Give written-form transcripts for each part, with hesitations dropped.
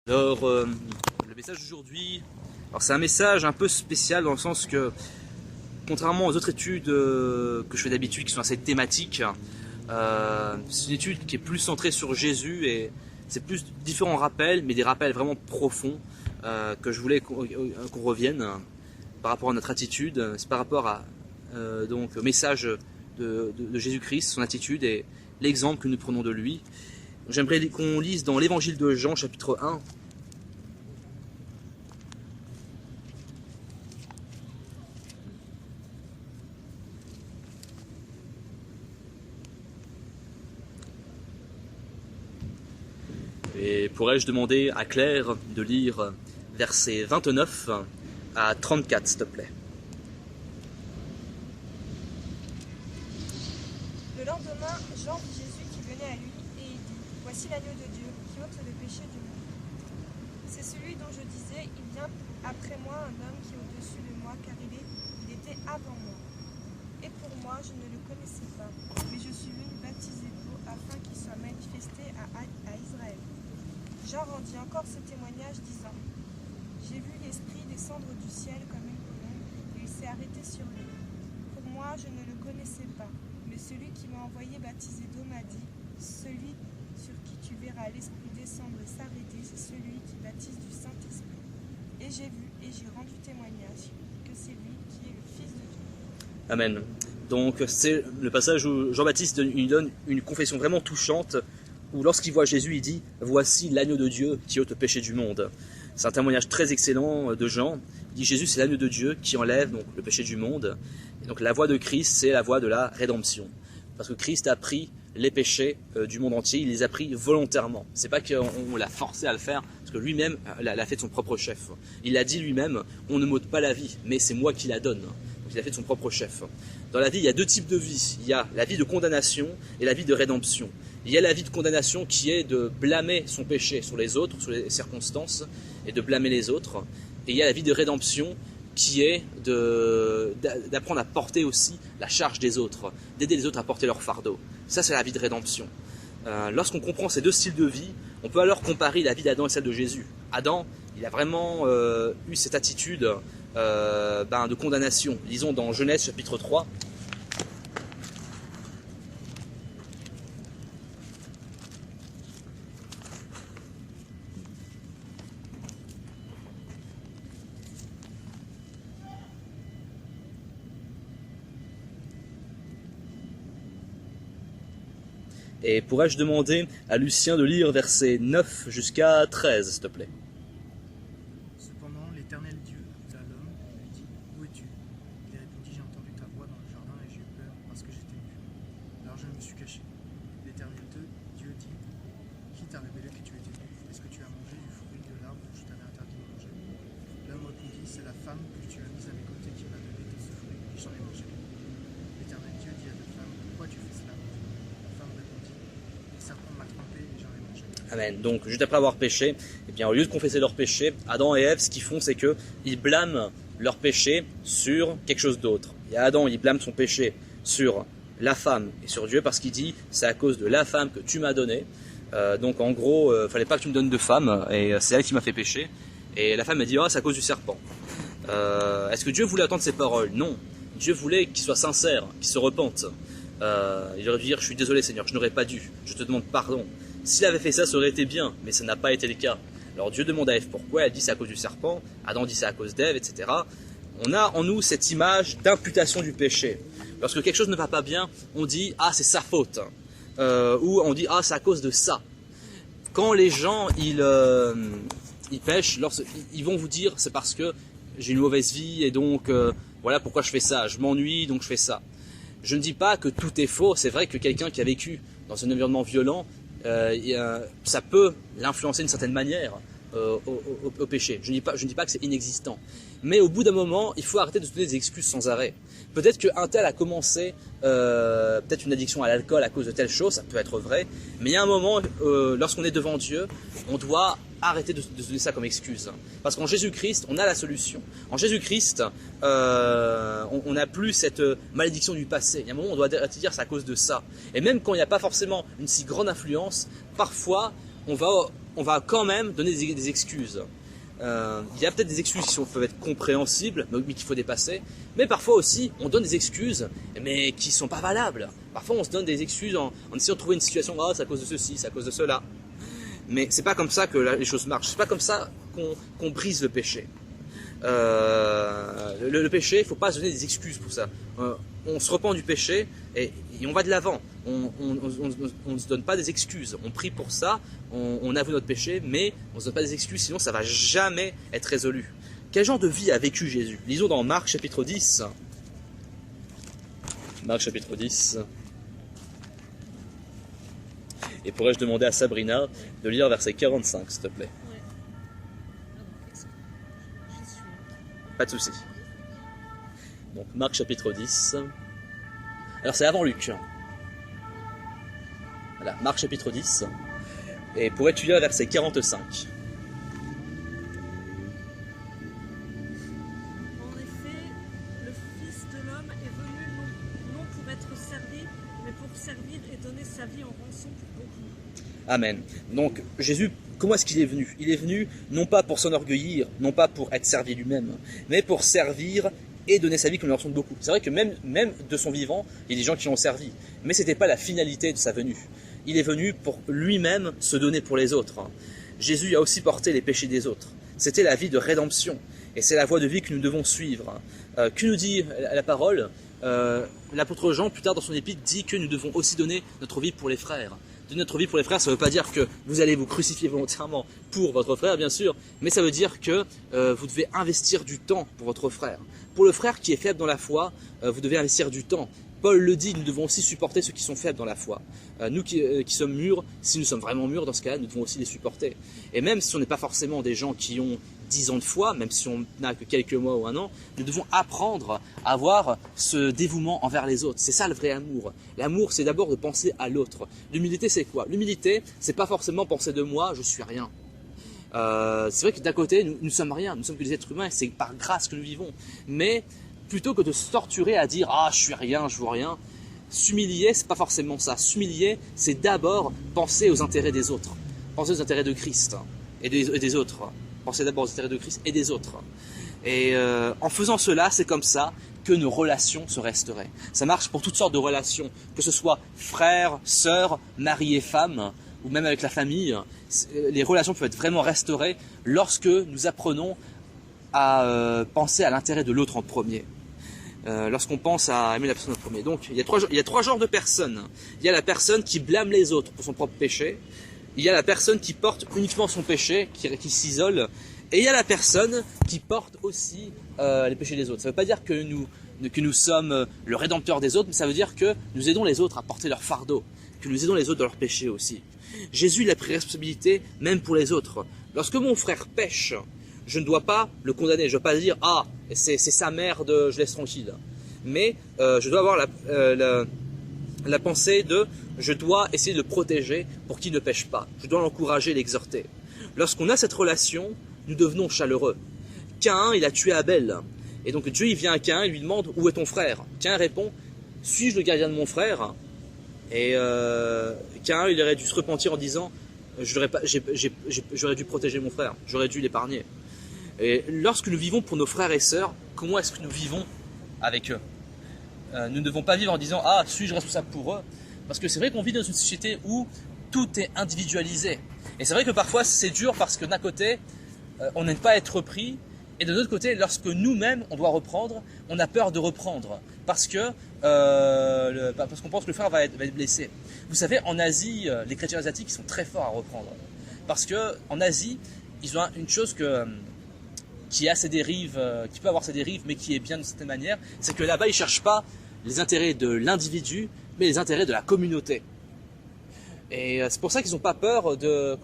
Alors, le message d'aujourd'hui, c'est un message un peu spécial dans le sens que, contrairement aux autres études que je fais d'habitude qui sont assez thématiques, c'est une étude qui est plus centrée sur Jésus et c'est plus différents rappels, mais des rappels vraiment profonds que je voulais qu'on revienne par rapport à notre attitude, c'est par rapport à donc, au message de Jésus-Christ, son attitude et l'exemple que nous prenons de lui. J'aimerais qu'on lise dans l'évangile de Jean, chapitre 1. Et pourrais-je demander à Claire de lire versets 29 à 34, s'il te plaît. Le lendemain, Jean vit Jésus qui venait à lui et il dit : Voici l'agneau de Dieu qui ôte le péché du monde. C'est celui dont je disais : Il vient après moi un homme qui est au-dessus de moi, car il était avant moi. Et pour moi, je ne le connaissais pas, mais je suis venu baptiser d'eau afin qu'il soit manifesté à Israël. Jean rendit encore ce témoignage disant : J'ai vu l'Esprit descendre du ciel comme une colombe, et il s'est arrêté sur lui. Pour moi, je ne le connaissais pas, mais celui qui m'a envoyé baptiser d'eau m'a dit : Celui sur qui tu verras l'Esprit descendre et s'arrêter, c'est celui qui baptise du Saint-Esprit. Et j'ai vu et j'ai rendu témoignage que c'est lui qui est le Fils de Dieu. Amen. Donc c'est le passage où Jean-Baptiste lui donne une confession vraiment touchante, où lorsqu'il voit Jésus, il dit « Voici l'agneau de Dieu qui ôte le péché du monde ». C'est un témoignage très excellent de Jean. Il dit Jésus, c'est l'agneau de Dieu qui enlève donc le péché du monde. Et donc la voie de Christ, c'est la voie de la rédemption. Parce que Christ a pris les péchés du monde entier, il les a pris volontairement. C'est pas qu'on l'a forcé à le faire, parce que lui-même l'a fait de son propre chef. Il a dit lui-même, on ne m'ôte pas la vie, mais c'est moi qui la donne. Donc il a fait de son propre chef. Dans la vie, il y a deux types de vie. Il y a la vie de condamnation et la vie de rédemption. Il y a la vie de condamnation qui est de blâmer son péché sur les autres, sur les circonstances, et de blâmer les autres. Et il y a la vie de rédemption qui est d'apprendre à porter aussi la charge des autres, d'aider les autres à porter leur fardeau. Ça, c'est la vie de rédemption. Lorsqu'on comprend ces deux styles de vie, on peut alors comparer la vie d'Adam et celle de Jésus. Adam, il a vraiment eu cette attitude de condamnation. Lisons dans Genèse chapitre 3. Et pourrais-je demander à Lucien de lire versets 9 jusqu'à 13, s'il te plaît. Cependant, l'Éternel Dieu appela l'homme et lui dit : Où es-tu ? Il répondit : J'ai entendu ta voix dans le jardin et j'ai eu peur parce que j'étais nu. Alors je me suis caché. L'Éternel Dieu dit : Qui t'a révélé que tu étais nu ? Est-ce que tu as mangé du fruit de l'arbre dont je t'avais interdit de manger ? L'homme répondit : C'est la femme que tu as mise à mes côtés qui m'a donné de ce fruit et j'en ai mangé. L'Éternel Dieu dit à la femme : Pourquoi tu fais cela ? La femme répondit : Le serpent m'a trompé et j'en ai mangé. Amen. Donc, juste après avoir péché, eh bien, au lieu de confesser leur péché, Adam et Ève, ce qu'ils font, c'est qu'ils blâment leur péché sur quelque chose d'autre. Et Adam, il blâme son péché sur la femme et sur Dieu parce qu'il dit « c'est à cause de la femme que tu m'as donnée ». Donc, en gros, fallait pas que tu me donnes de femme et c'est elle qui m'a fait pécher. Et la femme a dit « ah, c'est à cause du serpent ». Est-ce que Dieu voulait entendre ces paroles? Non. Dieu voulait qu'il soit sincère, qu'il se repente. Il aurait dû dire « je suis désolé Seigneur, je n'aurais pas dû, je te demande pardon ». S'il avait fait ça, ça aurait été bien, mais ça n'a pas été le cas. Alors Dieu demande à Ève pourquoi, elle dit c'est à cause du serpent, Adam dit c'est à cause d'Ève, etc. On a en nous cette image d'imputation du péché. Lorsque quelque chose ne va pas bien, on dit ah c'est sa faute, ou on dit ah c'est à cause de ça. Quand les gens ils pêchent, ils vont vous dire c'est parce que j'ai une mauvaise vie et donc voilà pourquoi je fais ça, je m'ennuie donc je fais ça. Je ne dis pas que tout est faux, c'est vrai que quelqu'un qui a vécu dans un environnement violent, ça peut l'influencer d'une certaine manière au péché. Je ne dis pas que c'est inexistant. Mais au bout d'un moment, il faut arrêter de se donner des excuses sans arrêt. Peut-être qu'un tel a commencé peut-être une addiction à l'alcool à cause de telle chose, ça peut être vrai. Mais il y a un moment, lorsqu'on est devant Dieu, on doit arrêter de se donner ça comme excuse. Parce qu'en Jésus-Christ, on a la solution. En Jésus-Christ, on n'a plus cette malédiction du passé. Il y a un moment où on doit dire c'est à cause de ça. Et même quand il n'y a pas forcément une si grande influence, parfois on va on va quand même donner des excuses. Il y a peut-être des excuses qui peuvent être compréhensibles, mais qu'il faut dépasser. Mais parfois aussi, on donne des excuses, mais qui ne sont pas valables. Parfois, on se donne des excuses en essayant de trouver une situation, ah, c'est à cause de ceci, c'est à cause de cela. Mais c'est pas comme ça que les choses marchent. C'est pas comme ça qu'on brise le péché. Le péché, il ne faut pas se donner des excuses pour ça. On se repent du péché et on va de l'avant. On ne se donne pas des excuses. On prie pour ça, on avoue notre péché, mais on ne se donne pas des excuses, sinon ça ne va jamais être résolu. Quel genre de vie a vécu Jésus? Lisons dans Marc chapitre 10. Marc chapitre 10. Et pourrais-je demander à Sabrina de lire verset 45, s'il te plaît? Pas de souci. Donc Marc chapitre 10. Alors c'est avant Luc. Voilà, Marc chapitre 10. Et pourrais-tu lire verset 45? En effet, le Fils de l'homme est venu non pour être servi, mais pour servir et donner sa vie en rançon pour beaucoup. Amen. Donc Jésus, comment est-ce qu'il est venu? Il est venu non pas pour s'enorgueillir, non pas pour être servi lui-même, mais pour servir et donner sa vie comme une rançon de beaucoup. C'est vrai que même de son vivant, il y a des gens qui l'ont servi, mais ce n'était pas la finalité de sa venue. Il est venu pour lui-même se donner pour les autres. Jésus a aussi porté les péchés des autres. C'était la vie de rédemption, et c'est la voie de vie que nous devons suivre. Que nous dit la parole? L'apôtre Jean, plus tard dans son épître, dit que nous devons aussi donner notre vie pour les frères. Donner notre vie pour les frères, ça ne veut pas dire que vous allez vous crucifier volontairement pour votre frère, bien sûr, mais ça veut dire que vous devez investir du temps pour votre frère. Pour le frère qui est faible dans la foi, vous devez investir du temps. Paul le dit, nous devons aussi supporter ceux qui sont faibles dans la foi. Nous qui sommes mûrs, si nous sommes vraiment mûrs dans ce cas-là, nous devons aussi les supporter. Et même si on n'est pas forcément des gens qui ont 10 ans de foi, même si on n'a que quelques mois ou un an, nous devons apprendre à avoir ce dévouement envers les autres. C'est ça le vrai amour. L'amour, c'est d'abord de penser à l'autre. L'humilité, c'est quoi? L'humilité, c'est pas forcément penser de moi, je suis rien. C'est vrai que d'un côté, nous sommes rien, nous sommes que des êtres humains, c'est par grâce que nous vivons. Mais plutôt que de se torturer à dire « Ah, je suis rien, je vaux rien », s'humilier, c'est pas forcément ça. S'humilier, c'est d'abord penser aux intérêts des autres. Penser aux intérêts de Christ et des autres. Penser d'abord aux intérêts de Christ et des autres. Et en faisant cela, c'est comme ça que nos relations se resteraient. Ça marche pour toutes sortes de relations, que ce soit frères, sœurs, mari et femme, ou même avec la famille. Les relations peuvent être vraiment restaurées lorsque nous apprenons à penser à l'intérêt de l'autre en premier. Lorsqu'on pense à aimer la personne en premier. Donc il y a trois genres de personnes. Il y a la personne qui blâme les autres pour son propre péché. Il y a la personne qui porte uniquement son péché, qui s'isole. Et il y a la personne qui porte aussi les péchés des autres. Ça ne veut pas dire que nous sommes le rédempteur des autres, mais ça veut dire que nous aidons les autres à porter leur fardeau, que nous aidons les autres dans leur péché aussi. Jésus, il a pris responsabilité même pour les autres. Lorsque mon frère pêche, je ne dois pas le condamner. Je ne dois pas dire « Ah, c'est sa merde, je laisse tranquille ». Mais je dois avoir la pensée de « Je dois essayer de le protéger pour qu'il ne pêche pas. Je dois l'encourager, l'exhorter ». Lorsqu'on a cette relation, nous devenons chaleureux. Caïn, il a tué Abel. Et donc Dieu, il vient à Caïn et lui demande « Où est ton frère ?» Caïn répond « Suis-je le gardien de mon frère ?» Et Caïn, il aurait dû se repentir en disant « J'aurais dû protéger mon frère, j'aurais dû l'épargner. » Et lorsque nous vivons pour nos frères et sœurs, comment est-ce que nous vivons avec eux? Nous ne devons pas vivre en disant « Ah, suis-je responsable pour eux ?» Parce que c'est vrai qu'on vit dans une société où tout est individualisé. Et c'est vrai que parfois c'est dur parce que d'un côté, on n'aime pas être repris, et de l'autre côté, lorsque nous-mêmes on doit reprendre, on a peur de reprendre parce qu'on pense que le frère va être blessé. Vous savez, en Asie, les chrétiens asiatiques ils sont très forts à reprendre. Parce qu'en Asie, ils ont une chose qui a ses dérives, qui peut avoir ses dérives, mais qui est bien d'une certaine manière, c'est que là-bas, ils ne cherchent pas les intérêts de l'individu, mais les intérêts de la communauté. Et c'est pour ça qu'ils n'ont pas peur de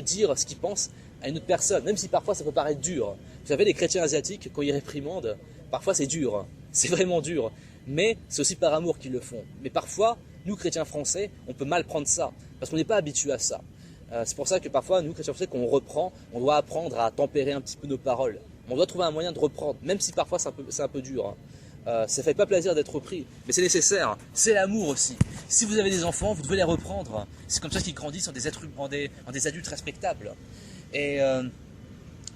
dire ce qu'ils pensent à une autre personne, même si parfois ça peut paraître dur. Vous savez, les chrétiens asiatiques, quand ils réprimandent, parfois c'est dur, c'est vraiment dur, mais c'est aussi par amour qu'ils le font. Mais parfois, nous chrétiens français, on peut mal prendre ça, parce qu'on n'est pas habitué à ça. C'est pour ça que parfois, nous chrétiens français, quand on reprend, on doit apprendre à tempérer un petit peu nos paroles. On doit trouver un moyen de reprendre, même si parfois c'est un peu dur. ça fait pas plaisir d'être repris, mais c'est nécessaire. C'est l'amour aussi. Si vous avez des enfants, vous devez les reprendre. C'est comme ça qu'ils grandissent en des adultes respectables. Et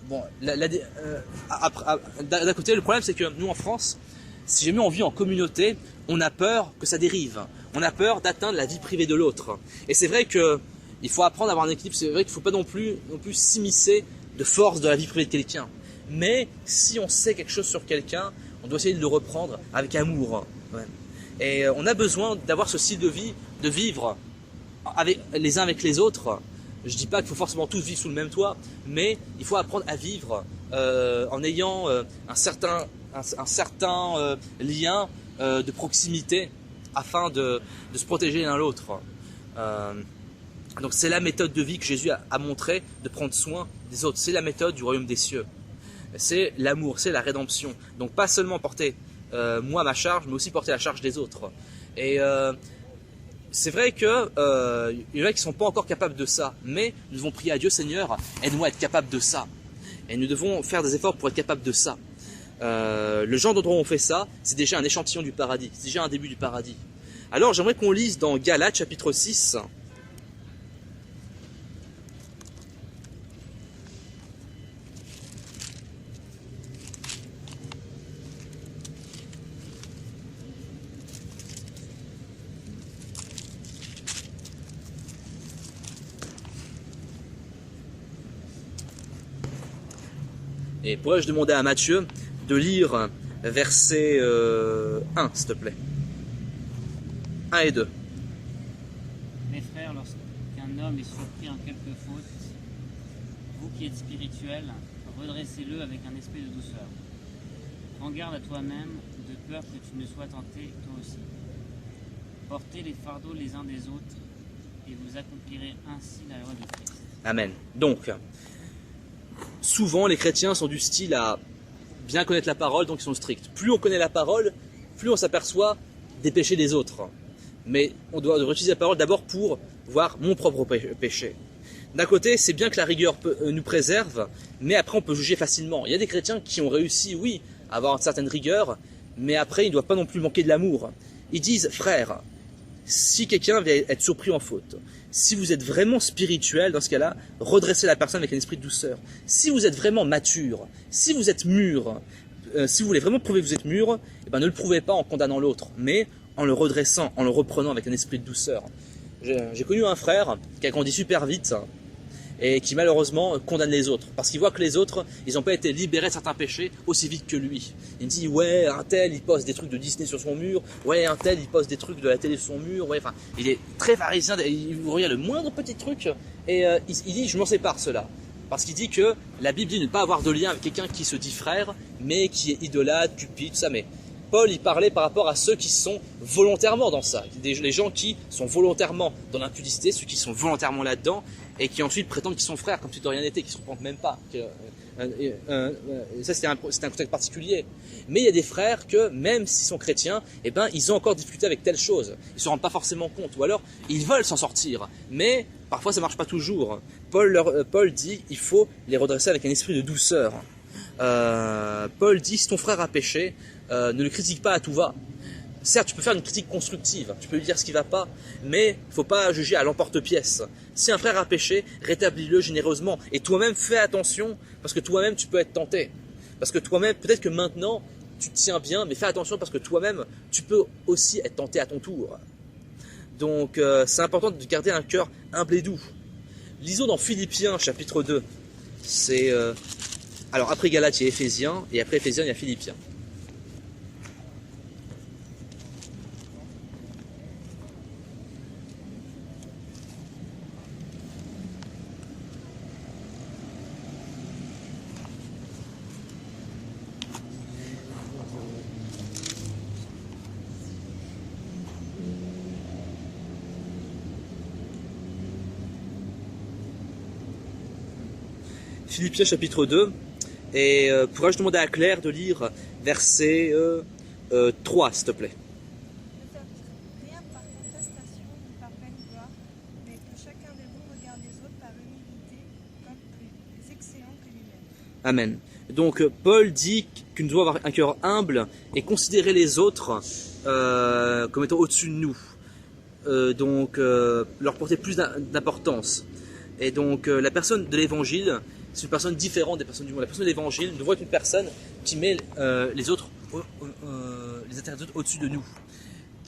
bon, d'un côté, le problème c'est que nous en France, si jamais on vit en communauté, on a peur que ça dérive. On a peur d'atteindre la vie privée de l'autre. Et c'est vrai que il faut apprendre à avoir un équilibre. C'est vrai qu'il ne faut pas non plus s'immiscer de force de la vie privée de quelqu'un. Mais si on sait quelque chose sur quelqu'un, on doit essayer de le reprendre avec amour. Ouais. Et on a besoin d'avoir ce style de vie, de vivre avec, les uns avec les autres. Je ne dis pas qu'il faut forcément tous vivre sous le même toit, mais il faut apprendre à vivre en ayant un certain lien de proximité afin de se protéger l'un l'autre. Donc c'est la méthode de vie que Jésus a montré, de prendre soin des autres. C'est la méthode du royaume des cieux. C'est l'amour, c'est la rédemption. Donc pas seulement porter moi ma charge, mais aussi porter la charge des autres. Et c'est vrai que il y en a qui ne sont pas encore capables de ça, mais nous devons prier à Dieu, Seigneur, aide-moi à être capable de ça. Et nous devons faire des efforts pour être capables de ça. Le genre d'endroit où on fait ça, c'est déjà un échantillon du paradis, c'est déjà un début du paradis. Alors j'aimerais qu'on lise dans Galates chapitre 6. Et pourrais-je demander à Matthieu de lire verset 1, s'il te plaît. 1 et 2. Mes frères, lorsqu'un homme est surpris en quelque faute, vous qui êtes spirituels, redressez-le avec un esprit de douceur. Prends garde à toi-même, de peur que tu ne sois tenté toi aussi. Portez les fardeaux les uns des autres, et vous accomplirez ainsi la loi de Christ. Amen. Donc, souvent les chrétiens sont du style à bien connaître la parole, donc ils sont stricts. Plus on connaît la parole, plus on s'aperçoit des péchés des autres. Mais on doit utiliser la parole d'abord pour voir mon propre péché. D'un côté, c'est bien que la rigueur nous préserve, mais après on peut juger facilement. Il y a des chrétiens qui ont réussi, oui, à avoir une certaine rigueur, mais après ils ne doivent pas non plus manquer de l'amour. Ils disent, frère, si quelqu'un vient être surpris en faute, si vous êtes vraiment spirituel, dans ce cas-là, redressez la personne avec un esprit de douceur. Si vous êtes vraiment mature, si vous êtes mûr, si vous voulez vraiment prouver que vous êtes mûr, eh ben ne le prouvez pas en condamnant l'autre, mais en le redressant, en le reprenant avec un esprit de douceur. J'ai connu un frère qui a grandi super vite et qui malheureusement condamne les autres, parce qu'il voit que les autres, ils n'ont pas été libérés de certains péchés aussi vite que lui. Il me dit, ouais, un tel, il poste des trucs de Disney sur son mur, ouais, un tel, il poste des trucs de la télé sur son mur, ouais, enfin, il est très pharisien, il regarde le moindre petit truc, et il dit, je m'en sépare cela. Parce qu'il dit que la Bible dit ne pas avoir de lien avec quelqu'un qui se dit frère, mais qui est idolâtre, cupide, tout ça, mais Paul, il parlait par rapport à ceux qui sont volontairement dans ça, les gens qui sont volontairement dans l'impudicité, ceux qui sont volontairement là-dedans, et qui ensuite prétendent qu'ils sont frères, comme si de rien n'était, qui ne se repentent même pas. Ça, c'est un contexte particulier. Mais il y a des frères que, même s'ils sont chrétiens, eh ben, ils ont encore difficulté avec telle chose. Ils ne se rendent pas forcément compte. Ou alors, ils veulent s'en sortir. Mais parfois, ça ne marche pas toujours. Paul dit, il faut les redresser avec un esprit de douceur. Paul dit, si ton frère a péché, ne le critique pas à tout va. Certes, tu peux faire une critique constructive, tu peux lui dire ce qui ne va pas, mais il ne faut pas juger à l'emporte-pièce. Si un frère a péché, rétablis-le généreusement. Et toi-même, fais attention, parce que toi-même, tu peux être tenté. Parce que toi-même, peut-être que maintenant, tu te tiens bien, mais fais attention parce que toi-même, tu peux aussi être tenté à ton tour. Donc, c'est important de garder un cœur humble et doux. Lisons dans Philippiens, chapitre 2. C'est... Alors, après Galates, il y a Éphésiens, et après Éphésiens, il y a Philippiens. Philippiens chapitre 2, et pourrais-je demander à Claire de lire verset 3, s'il te plaît. Ne faites rien par contestation ni par vaine gloire, mais que chacun de vous regarde les autres par humilité comme plus excellents que lui-même. Amen. Donc Paul dit que nous devons avoir un cœur humble et considérer les autres comme étant au-dessus de nous. Leur porter plus d'importance. Et donc la personne de l'évangile, c'est une personne différente des personnes du monde. La personne de l'évangile, nous devons être une personne qui met les autres, les intérêts des autres au-dessus de nous.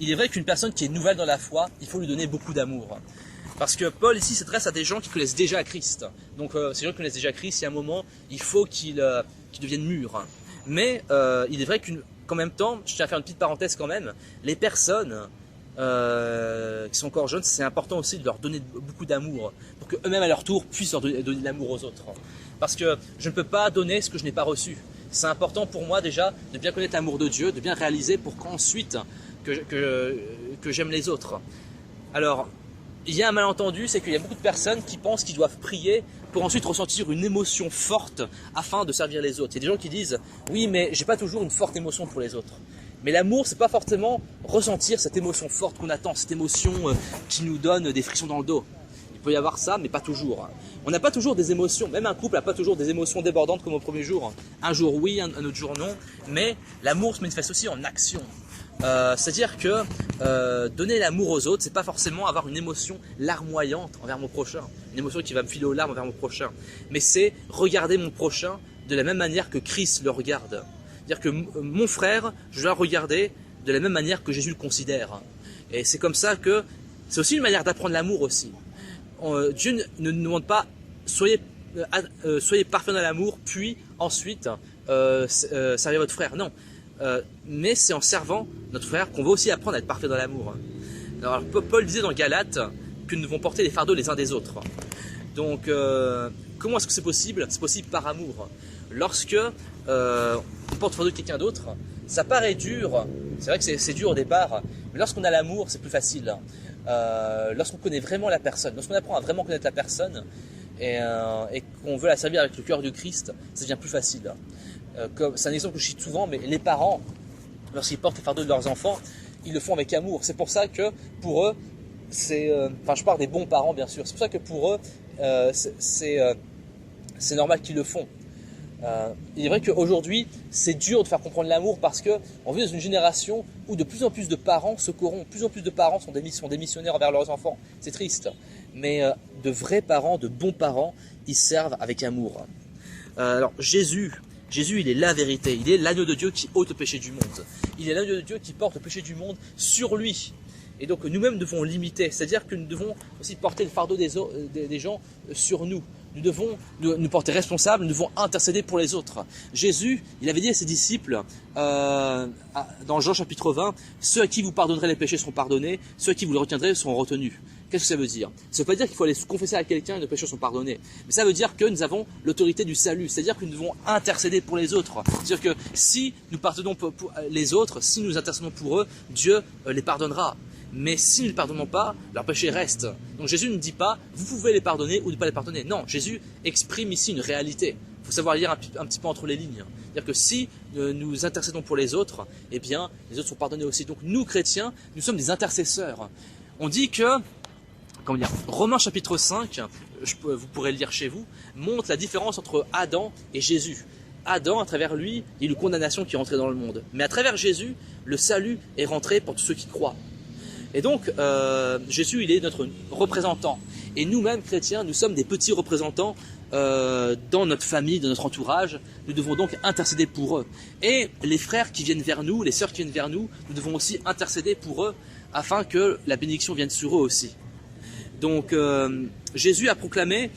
Il est vrai qu'une personne qui est nouvelle dans la foi, il faut lui donner beaucoup d'amour. Parce que Paul ici s'adresse à des gens qui connaissent déjà Christ. Donc ces gens qui connaissent déjà Christ, il y a un moment, il faut qu'ils deviennent mûrs. Mais il est vrai qu'en même temps, je tiens à faire une petite parenthèse quand même, les personnes qui sont encore jeunes, c'est important aussi de leur donner beaucoup d'amour pour qu'eux-mêmes à leur tour puissent leur donner de l'amour aux autres. Parce que je ne peux pas donner ce que je n'ai pas reçu. C'est important pour moi déjà de bien connaître l'amour de Dieu, de bien réaliser pour qu'ensuite que j'aime les autres. Alors, il y a un malentendu, c'est qu'il y a beaucoup de personnes qui pensent qu'ils doivent prier pour ensuite ressentir une émotion forte afin de servir les autres. Il y a des gens qui disent « Oui, mais j'ai pas toujours une forte émotion pour les autres ». Mais l'amour, c'est pas forcément ressentir cette émotion forte qu'on attend, cette émotion qui nous donne des frissons dans le dos. Il peut y avoir ça, mais pas toujours. On n'a pas toujours des émotions, même un couple n'a pas toujours des émotions débordantes comme au premier jour. Un jour oui, un autre jour non, mais l'amour se manifeste aussi en action. C'est-à-dire que donner l'amour aux autres, c'est pas forcément avoir une émotion larmoyante envers mon prochain, une émotion qui va me filer aux larmes envers mon prochain, mais c'est regarder mon prochain de la même manière que Christ le regarde. C'est-à-dire que mon frère, je dois le regarder de la même manière que Jésus le considère. Et c'est comme ça que c'est aussi une manière d'apprendre l'amour aussi. Dieu ne nous demande pas soyez parfaits dans l'amour, puis ensuite servez votre frère. Non. Mais c'est en servant notre frère qu'on va aussi apprendre à être parfait dans l'amour. Alors Paul disait dans Galates que nous devons porter les fardeaux les uns des autres. Donc comment est-ce que c'est possible? C'est possible par amour. Lorsque on porte le fardeau de quelqu'un d'autre, ça paraît dur, c'est vrai que c'est dur au départ, mais lorsqu'on a l'amour, c'est plus facile. Lorsqu'on connaît vraiment la personne, lorsqu'on apprend à vraiment connaître la personne et qu'on veut la servir avec le cœur du Christ, ça devient plus facile. C'est un exemple que je cite souvent, mais les parents, lorsqu'ils portent les fardeaux de leurs enfants, ils le font avec amour. C'est pour ça que pour eux, je parle des bons parents bien sûr, c'est pour ça que pour eux, c'est normal qu'ils le font. Il est vrai qu'aujourd'hui, c'est dur de faire comprendre l'amour parce qu'on vit dans une génération où de plus en plus de parents se corrompent, de plus en plus de parents sont démissionnaires envers leurs enfants. C'est triste. Mais de vrais parents, de bons parents, ils servent avec amour. Alors Jésus, il est la vérité, il est l'agneau de Dieu qui ôte le péché du monde. Il est l'agneau de Dieu qui porte le péché du monde sur lui. Et donc nous-mêmes devons l'imiter, c'est-à-dire que nous devons aussi porter le fardeau des gens sur nous. Nous devons nous porter responsables, nous devons intercéder pour les autres. Jésus, il avait dit à ses disciples, dans Jean chapitre 20, « Ceux à qui vous pardonnerez les péchés seront pardonnés, ceux à qui vous les retiendrez seront retenus. » Qu'est-ce que ça veut dire? Ça ne veut pas dire qu'il faut aller se confesser à quelqu'un et nos péchés sont pardonnés. Mais ça veut dire que nous avons l'autorité du salut, c'est-à-dire que nous devons intercéder pour les autres. C'est-à-dire que si nous pardonnons pour les autres, si nous intercédons pour eux, Dieu les pardonnera. Mais si nous ne pardonnons pas, leur péché reste. Donc Jésus ne dit pas, vous pouvez les pardonner ou ne pas les pardonner. Non, Jésus exprime ici une réalité. Il faut savoir lire un petit peu entre les lignes. C'est-à-dire que si nous intercédons pour les autres, eh bien, les autres sont pardonnés aussi. Donc nous, chrétiens, nous sommes des intercesseurs. On dit que, Romains chapitre 5, vous pourrez le lire chez vous, montre la différence entre Adam et Jésus. Adam, à travers lui, il y a eu une condamnation qui est rentrée dans le monde. Mais à travers Jésus, le salut est rentré pour tous ceux qui croient. Et donc, Jésus, il est notre représentant. Et nous-mêmes, chrétiens, nous sommes des petits représentants dans notre famille, dans notre entourage. Nous devons donc intercéder pour eux. Et les frères qui viennent vers nous, les sœurs qui viennent vers nous, nous devons aussi intercéder pour eux afin que la bénédiction vienne sur eux aussi. Donc, Jésus a proclamé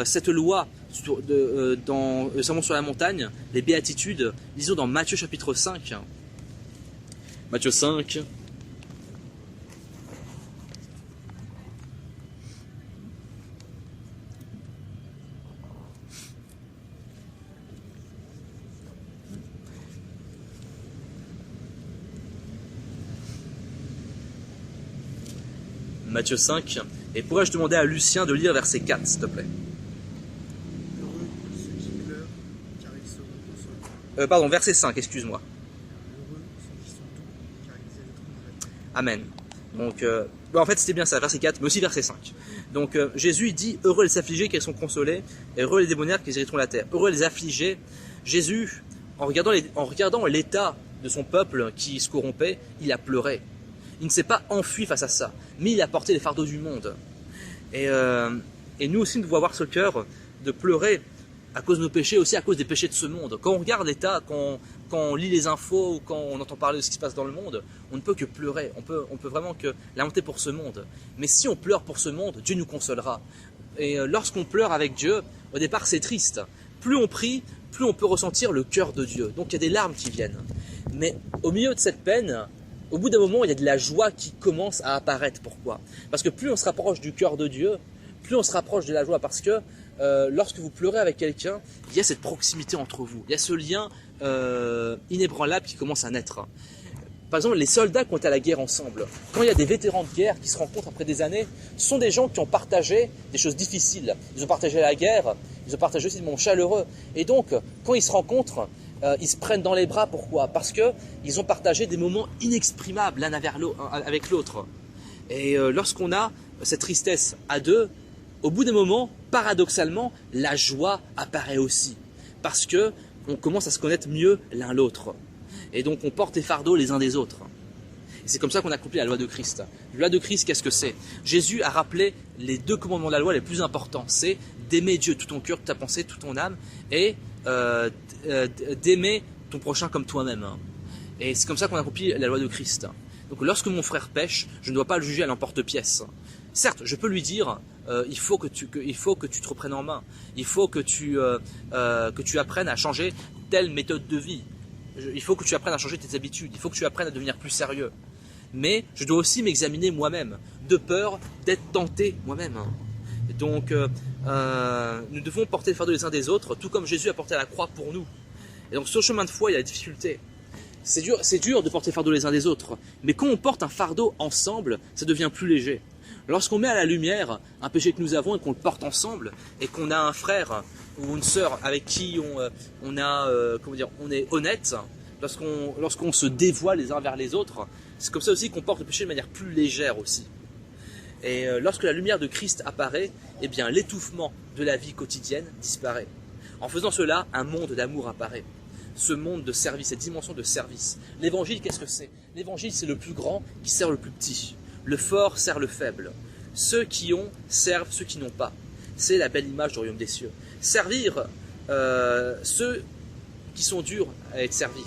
cette loi dans le Sermon sur la montagne, les béatitudes, disons dans Matthieu chapitre 5. Matthieu 5. Matthieu 5, et pourrais-je demander à Lucien de lire verset 4, s'il te plaît? Heureux ceux qui pleurent, car ils seront consolés. Pardon, verset 5, excuse-moi. Heureux ceux qui sont doux, car ils hériteront la terre. Amen. Donc, en fait, c'était bien ça, verset 4, mais aussi verset 5. Donc, Jésus il dit, heureux les affligés, car ils sont consolés, et heureux les démoniaques, car ils hériteront la terre. Heureux les affligés, Jésus, en regardant l'état de son peuple qui se corrompait, il a pleuré. Il ne s'est pas enfui face à ça, mais il a porté les fardeaux du monde. Et nous aussi, nous devons avoir ce cœur de pleurer à cause de nos péchés, aussi à cause des péchés de ce monde. Quand on regarde l'état, quand on lit les infos ou quand on entend parler de ce qui se passe dans le monde, on ne peut que pleurer, on peut vraiment que lamenter pour ce monde. Mais si on pleure pour ce monde, Dieu nous consolera. Et lorsqu'on pleure avec Dieu, au départ c'est triste. Plus on prie, plus on peut ressentir le cœur de Dieu. Donc il y a des larmes qui viennent. Mais au milieu de cette peine, au bout d'un moment, il y a de la joie qui commence à apparaître. Pourquoi? Parce que plus on se rapproche du cœur de Dieu, plus on se rapproche de la joie. Parce que lorsque vous pleurez avec quelqu'un, il y a cette proximité entre vous. Il y a ce lien inébranlable qui commence à naître. Par exemple, les soldats qui ont été à la guerre ensemble, quand il y a des vétérans de guerre qui se rencontrent après des années, ce sont des gens qui ont partagé des choses difficiles. Ils ont partagé la guerre, ils ont partagé aussi des moments chaleureux. Et donc, quand ils se rencontrent, ils se prennent dans les bras. Pourquoi? Parce qu'ils ont partagé des moments inexprimables l'un avec l'autre. Et lorsqu'on a cette tristesse à deux, au bout d'un moment, paradoxalement, la joie apparaît aussi. Parce que on commence à se connaître mieux l'un l'autre. Et donc on porte les fardeaux les uns des autres. Et c'est comme ça qu'on accomplit la loi de Christ. La loi de Christ, qu'est-ce que c'est? Jésus a rappelé les 2 commandements de la loi les plus importants. C'est d'aimer Dieu tout ton cœur, toute ta pensée, toute ton âme, et d'aimer ton prochain comme toi-même. Et c'est comme ça qu'on accomplit la loi de Christ. Donc lorsque mon frère pêche, je ne dois pas le juger à l'emporte-pièce. Certes, je peux lui dire, il faut que tu te reprennes en main. Il faut que tu apprennes à changer telle méthode de vie. Il faut que tu apprennes à changer tes habitudes. Il faut que tu apprennes à devenir plus sérieux. Mais je dois aussi m'examiner moi-même, de peur d'être tenté moi-même. Donc, nous devons porter le fardeau les uns des autres, tout comme Jésus a porté à la croix pour nous. Et donc, sur le chemin de foi, il y a des difficultés. C'est dur de porter le fardeau les uns des autres. Mais quand on porte un fardeau ensemble, ça devient plus léger. Lorsqu'on met à la lumière un péché que nous avons et qu'on le porte ensemble, et qu'on a un frère ou une sœur avec qui on est honnête, lorsqu'on se dévoile les uns vers les autres, c'est comme ça aussi qu'on porte le péché de manière plus légère aussi. Et lorsque la lumière de Christ apparaît, eh bien l'étouffement de la vie quotidienne disparaît. En faisant cela, un monde d'amour apparaît. Ce monde de service, cette dimension de service. L'évangile, qu'est-ce que c'est? L'évangile, c'est le plus grand qui sert le plus petit. Le fort sert le faible. Ceux qui ont servent ceux qui n'ont pas. C'est la belle image du royaume des cieux. Servir ceux qui sont durs à être servis.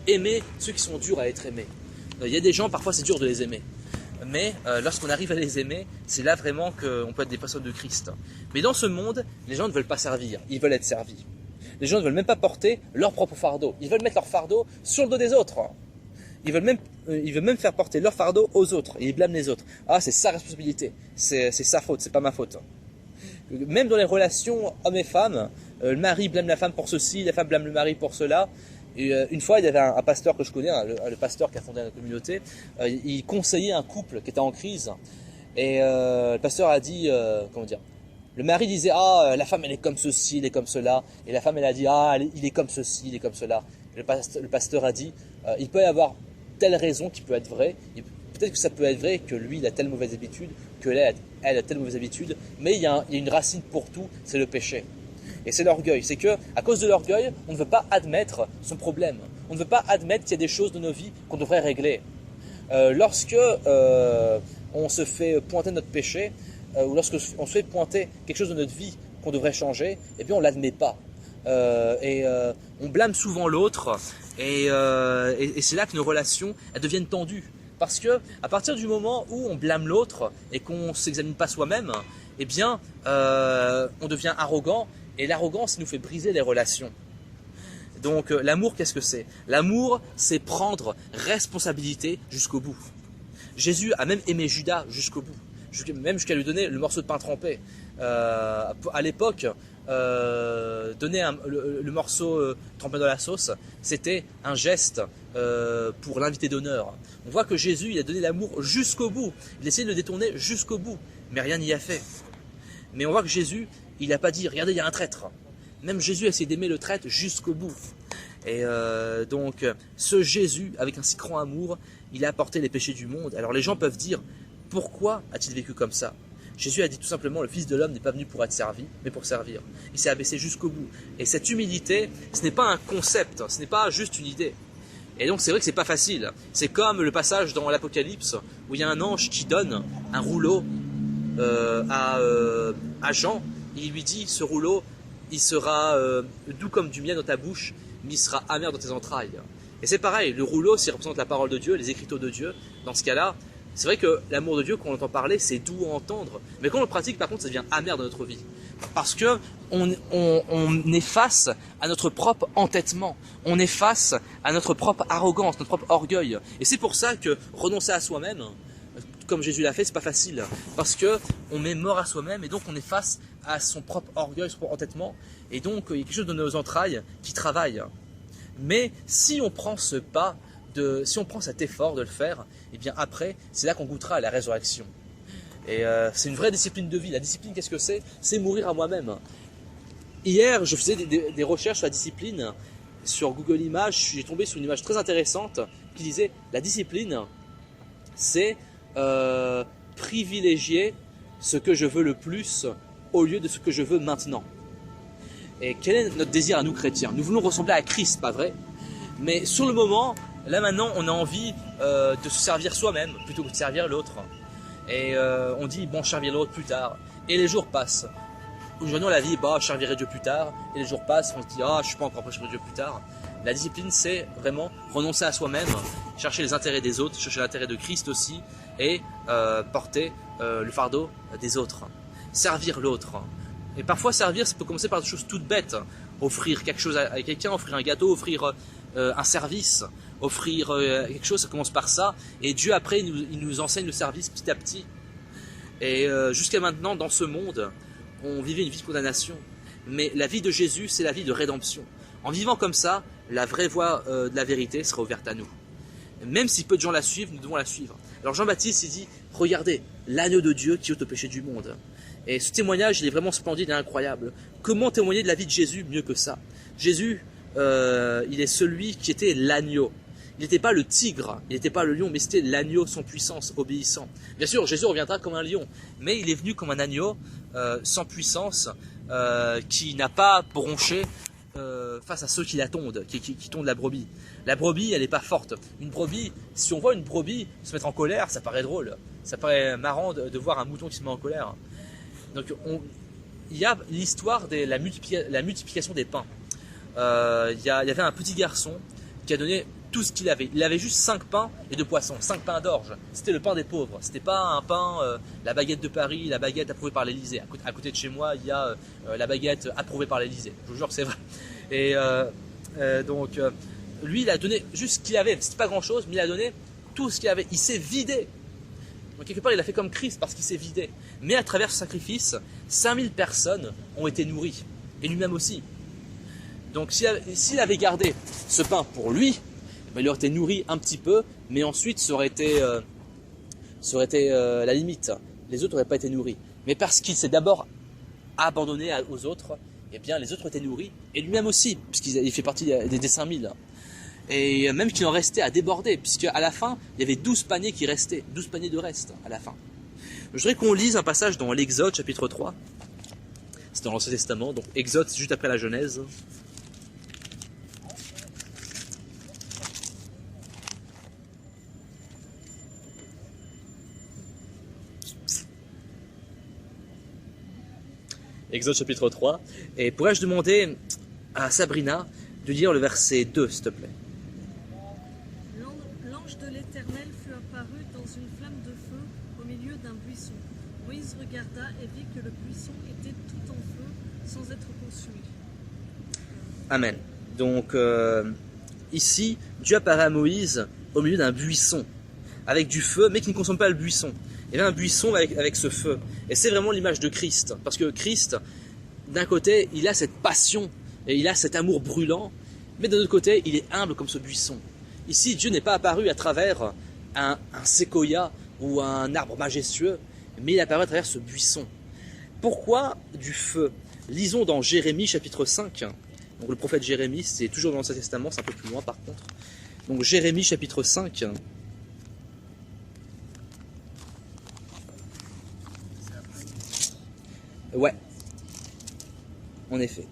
Aimer ceux qui sont durs à être aimés. Il y a des gens, parfois c'est dur de les aimer. Mais lorsqu'on arrive à les aimer, c'est là vraiment qu'on peut être des personnes de Christ. Mais dans ce monde, les gens ne veulent pas servir, ils veulent être servis. Les gens ne veulent même pas porter leur propre fardeau. Ils veulent mettre leur fardeau sur le dos des autres. Ils veulent même faire porter leur fardeau aux autres. Et ils blâment les autres. Ah, c'est sa responsabilité. C'est sa faute, c'est pas ma faute. Même dans les relations hommes et femmes, le mari blâme la femme pour ceci, la femme blâme le mari pour cela. Et une fois, il y avait un pasteur que je connais, le pasteur qui a fondé la communauté, il conseillait un couple qui était en crise. Et le pasteur a dit, le mari disait, ah, la femme elle est comme ceci, elle est comme cela. Et la femme elle a dit, ah, il est comme ceci, il est comme cela. Et le pasteur a dit, il peut y avoir telle raison qui peut être vraie. Peut-être que ça peut être vrai que lui il a telle mauvaise habitude, que elle a telle mauvaise habitude. Mais il y a une racine pour tout, c'est le péché. Et c'est l'orgueil. C'est que, à cause de l'orgueil, on ne veut pas admettre son problème. On ne veut pas admettre qu'il y a des choses de nos vies qu'on devrait régler. Lorsque on se fait pointer notre péché, ou lorsque on se fait pointer quelque chose de notre vie qu'on devrait changer, eh bien on ne l'admet pas. On blâme souvent l'autre, et c'est là que nos relations elles deviennent tendues. Parce que à partir du moment où on blâme l'autre et qu'on ne s'examine pas soi-même, eh bien on devient arrogant, et l'arrogance nous fait briser les relations. Donc l'amour, qu'est-ce que c'est? L'amour, c'est prendre responsabilité jusqu'au bout. Jésus a même aimé Judas jusqu'au bout, même jusqu'à lui donner le morceau de pain trempé. À l'époque, donner le morceau trempé dans la sauce, c'était un geste pour l'invité d'honneur. On voit que Jésus, il a donné l'amour jusqu'au bout. Il a essayé de le détourner jusqu'au bout, mais rien n'y a fait. Mais on voit que Jésus, il n'a pas dit, regardez, il y a un traître. Même Jésus a essayé d'aimer le traître jusqu'au bout. Et donc, ce Jésus, avec un si grand amour, il a apporté les péchés du monde. Alors les gens peuvent dire, pourquoi a-t-il vécu comme ça? Jésus a dit tout simplement, le Fils de l'homme n'est pas venu pour être servi, mais pour servir. Il s'est abaissé jusqu'au bout. Et cette humilité, ce n'est pas un concept, ce n'est pas juste une idée. Et donc c'est vrai que c'est pas facile. C'est comme le passage dans l'Apocalypse, où il y a un ange qui donne un rouleau à Jean, et il lui dit, ce rouleau, il sera doux comme du miel dans ta bouche, mais il sera amer dans tes entrailles. Et c'est pareil, le rouleau, s'il représente la parole de Dieu, les écriteaux de Dieu. Dans ce cas-là, c'est vrai que l'amour de Dieu, quand on entend parler, c'est doux à entendre. Mais quand on le pratique, par contre, ça devient amer dans notre vie. Parce que on est face à notre propre entêtement. On est face à notre propre arrogance, notre propre orgueil. Et c'est pour ça que renoncer à soi-même, comme Jésus l'a fait, c'est pas facile. Parce que on met mort à soi-même et donc on est face à son propre orgueil, son propre entêtement. Et donc il y a quelque chose de nos entrailles qui travaille. Mais si on prend ce pas, si on prend cet effort de le faire, et bien après, c'est là qu'on goûtera à la résurrection. Et c'est une vraie discipline de vie. La discipline, qu'est-ce que c'est? C'est mourir à moi-même. Hier, je faisais des recherches sur la discipline. Sur Google Images, j'ai tombé sur une image très intéressante qui disait « La discipline, c'est privilégier ce que je veux le plus au lieu de ce que je veux maintenant. » Et quel est notre désir à nous chrétiens? Nous voulons ressembler à Christ, pas vrai? Mais sur le moment, là maintenant, on a envie de se servir soi-même plutôt que de servir l'autre. Et on dit, bon, je servirai l'autre plus tard. Et les jours passent. Aujourd'hui, on la vie, bah, je servirai Dieu plus tard. Et les jours passent, on se dit, ah, je suis pas encore prêt, je servirai Dieu plus tard. La discipline, c'est vraiment renoncer à soi-même, chercher les intérêts des autres, chercher l'intérêt de Christ aussi, et porter le fardeau des autres. Servir l'autre. Et parfois, servir, ça peut commencer par des choses toutes bêtes. Offrir quelque chose à quelqu'un, offrir un gâteau, offrir un service, offrir quelque chose, ça commence par ça. Et Dieu, après, il nous enseigne le service petit à petit. Et jusqu'à maintenant, dans ce monde, on vivait une vie de condamnation. Mais la vie de Jésus, c'est la vie de rédemption. En vivant comme ça, la vraie voie de la vérité sera ouverte à nous. Même si peu de gens la suivent, nous devons la suivre. Alors Jean-Baptiste, il dit, regardez, l'agneau de Dieu qui ôte le péché du monde. Et ce témoignage, il est vraiment splendide et incroyable. Comment témoigner de la vie de Jésus mieux que ça? Jésus, il est celui qui était l'agneau. Il n'était pas le tigre, il n'était pas le lion, mais c'était l'agneau sans puissance, obéissant. Bien sûr, Jésus reviendra comme un lion, mais il est venu comme un agneau sans puissance, qui n'a pas bronché face à ceux qui la tondent, qui tondent la brebis. La brebis, elle n'est pas forte. Une brebis, si on voit une brebis se mettre en colère, ça paraît drôle. Ça paraît marrant de voir un mouton qui se met en colère. Donc, il y a l'histoire de la multiplication des pains. Il y avait un petit garçon qui a donné tout ce qu'il avait. Il avait juste 5 pains et 2 poissons, 5 pains d'orge. C'était le pain des pauvres. C'était pas un pain, la baguette de Paris, la baguette approuvée par l'Élysée. À côté de chez moi, il y a la baguette approuvée par l'Élysée. Je vous jure que c'est vrai. Et donc, lui, il a donné juste ce qu'il avait. C'était pas grand chose, mais il a donné tout ce qu'il avait. Il s'est vidé. Donc quelque part, il a fait comme Christ parce qu'il s'est vidé. Mais à travers ce sacrifice, 5000 personnes ont été nourries. Et lui-même aussi. Donc s'il avait gardé ce pain pour lui, il aurait été nourri un petit peu, mais ensuite ça aurait été la limite. Les autres n'auraient pas été nourris. Mais parce qu'il s'est d'abord abandonné aux autres, eh bien les autres étaient nourris. Et lui-même aussi, puisqu'il fait partie des 5000. Et même qu'il en restait à déborder, puisqu'à la fin, il y avait 12 paniers qui restaient, 12 paniers de reste à la fin. Je voudrais qu'on lise un passage dans l'Exode, chapitre 3. C'est dans l'Ancien Testament, donc Exode, c'est juste après la Genèse. Exode chapitre 3. Et pourrais-je demander à Sabrina de lire le verset 2, s'il te plaît? L'ange de l'Éternel fut apparu dans une flamme de feu au milieu d'un buisson. Moïse regarda et vit que le buisson était tout en feu sans être consumé. Amen. Donc ici, Dieu apparaît à Moïse au milieu d'un buisson, avec du feu, mais qui ne consomme pas le buisson. Il y avait un buisson avec ce feu. Et c'est vraiment l'image de Christ. Parce que Christ, d'un côté, il a cette passion, et il a cet amour brûlant, mais d'un autre côté, il est humble comme ce buisson. Ici, Dieu n'est pas apparu à travers un séquoia ou un arbre majestueux, mais il apparaît à travers ce buisson. Pourquoi du feu? Lisons dans Jérémie chapitre 5. Donc le prophète Jérémie, c'est toujours dans l'Ancien Testament, c'est un peu plus loin par contre. Donc Jérémie chapitre 5. En effet.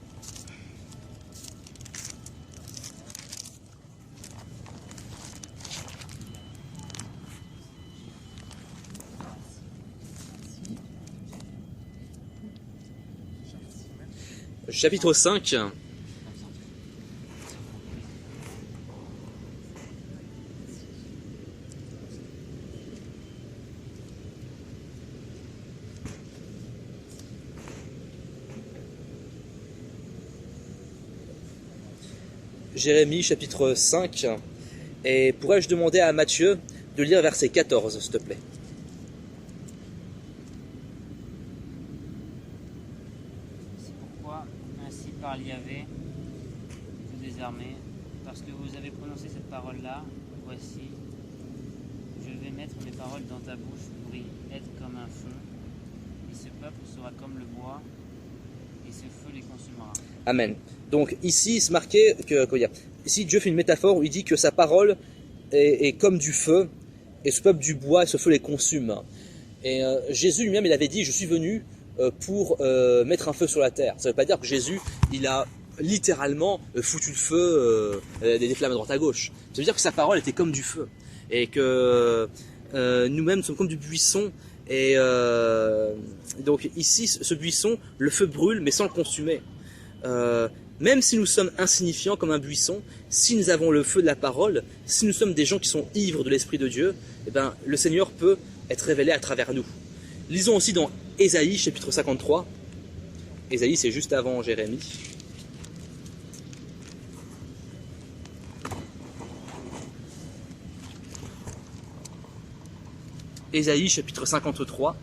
Chapitre 5. Jérémie chapitre 5. Et pourrais-je demander à Matthieu de lire verset 14, s'il te plaît? C'est pourquoi, ainsi parle Yahvé, Dieu des armées, parce que vous avez prononcé cette parole-là, voici, je vais mettre mes paroles dans ta bouche pour y être comme un feu, et ce peuple sera comme le bois, et ce feu les consumera. Amen. Donc ici, c'est marqué que, ici Dieu fait une métaphore où il dit que sa parole est comme du feu, et ce peuple du bois, et ce feu les consume. Et Jésus lui-même, il avait dit, je suis venu pour mettre un feu sur la terre. Ça ne veut pas dire que Jésus, il a littéralement foutu le feu, des flammes à droite à gauche. Ça veut dire que sa parole était comme du feu. Et que nous-mêmes sommes comme du buisson. Et donc ici, ce buisson, le feu brûle, mais sans le consumer. Même si nous sommes insignifiants comme un buisson, si nous avons le feu de la parole, si nous sommes des gens qui sont ivres de l'Esprit de Dieu, eh ben, le Seigneur peut être révélé à travers nous. Lisons aussi dans Ésaïe, chapitre 53. Ésaïe, c'est juste avant Jérémie. Ésaïe, chapitre 53.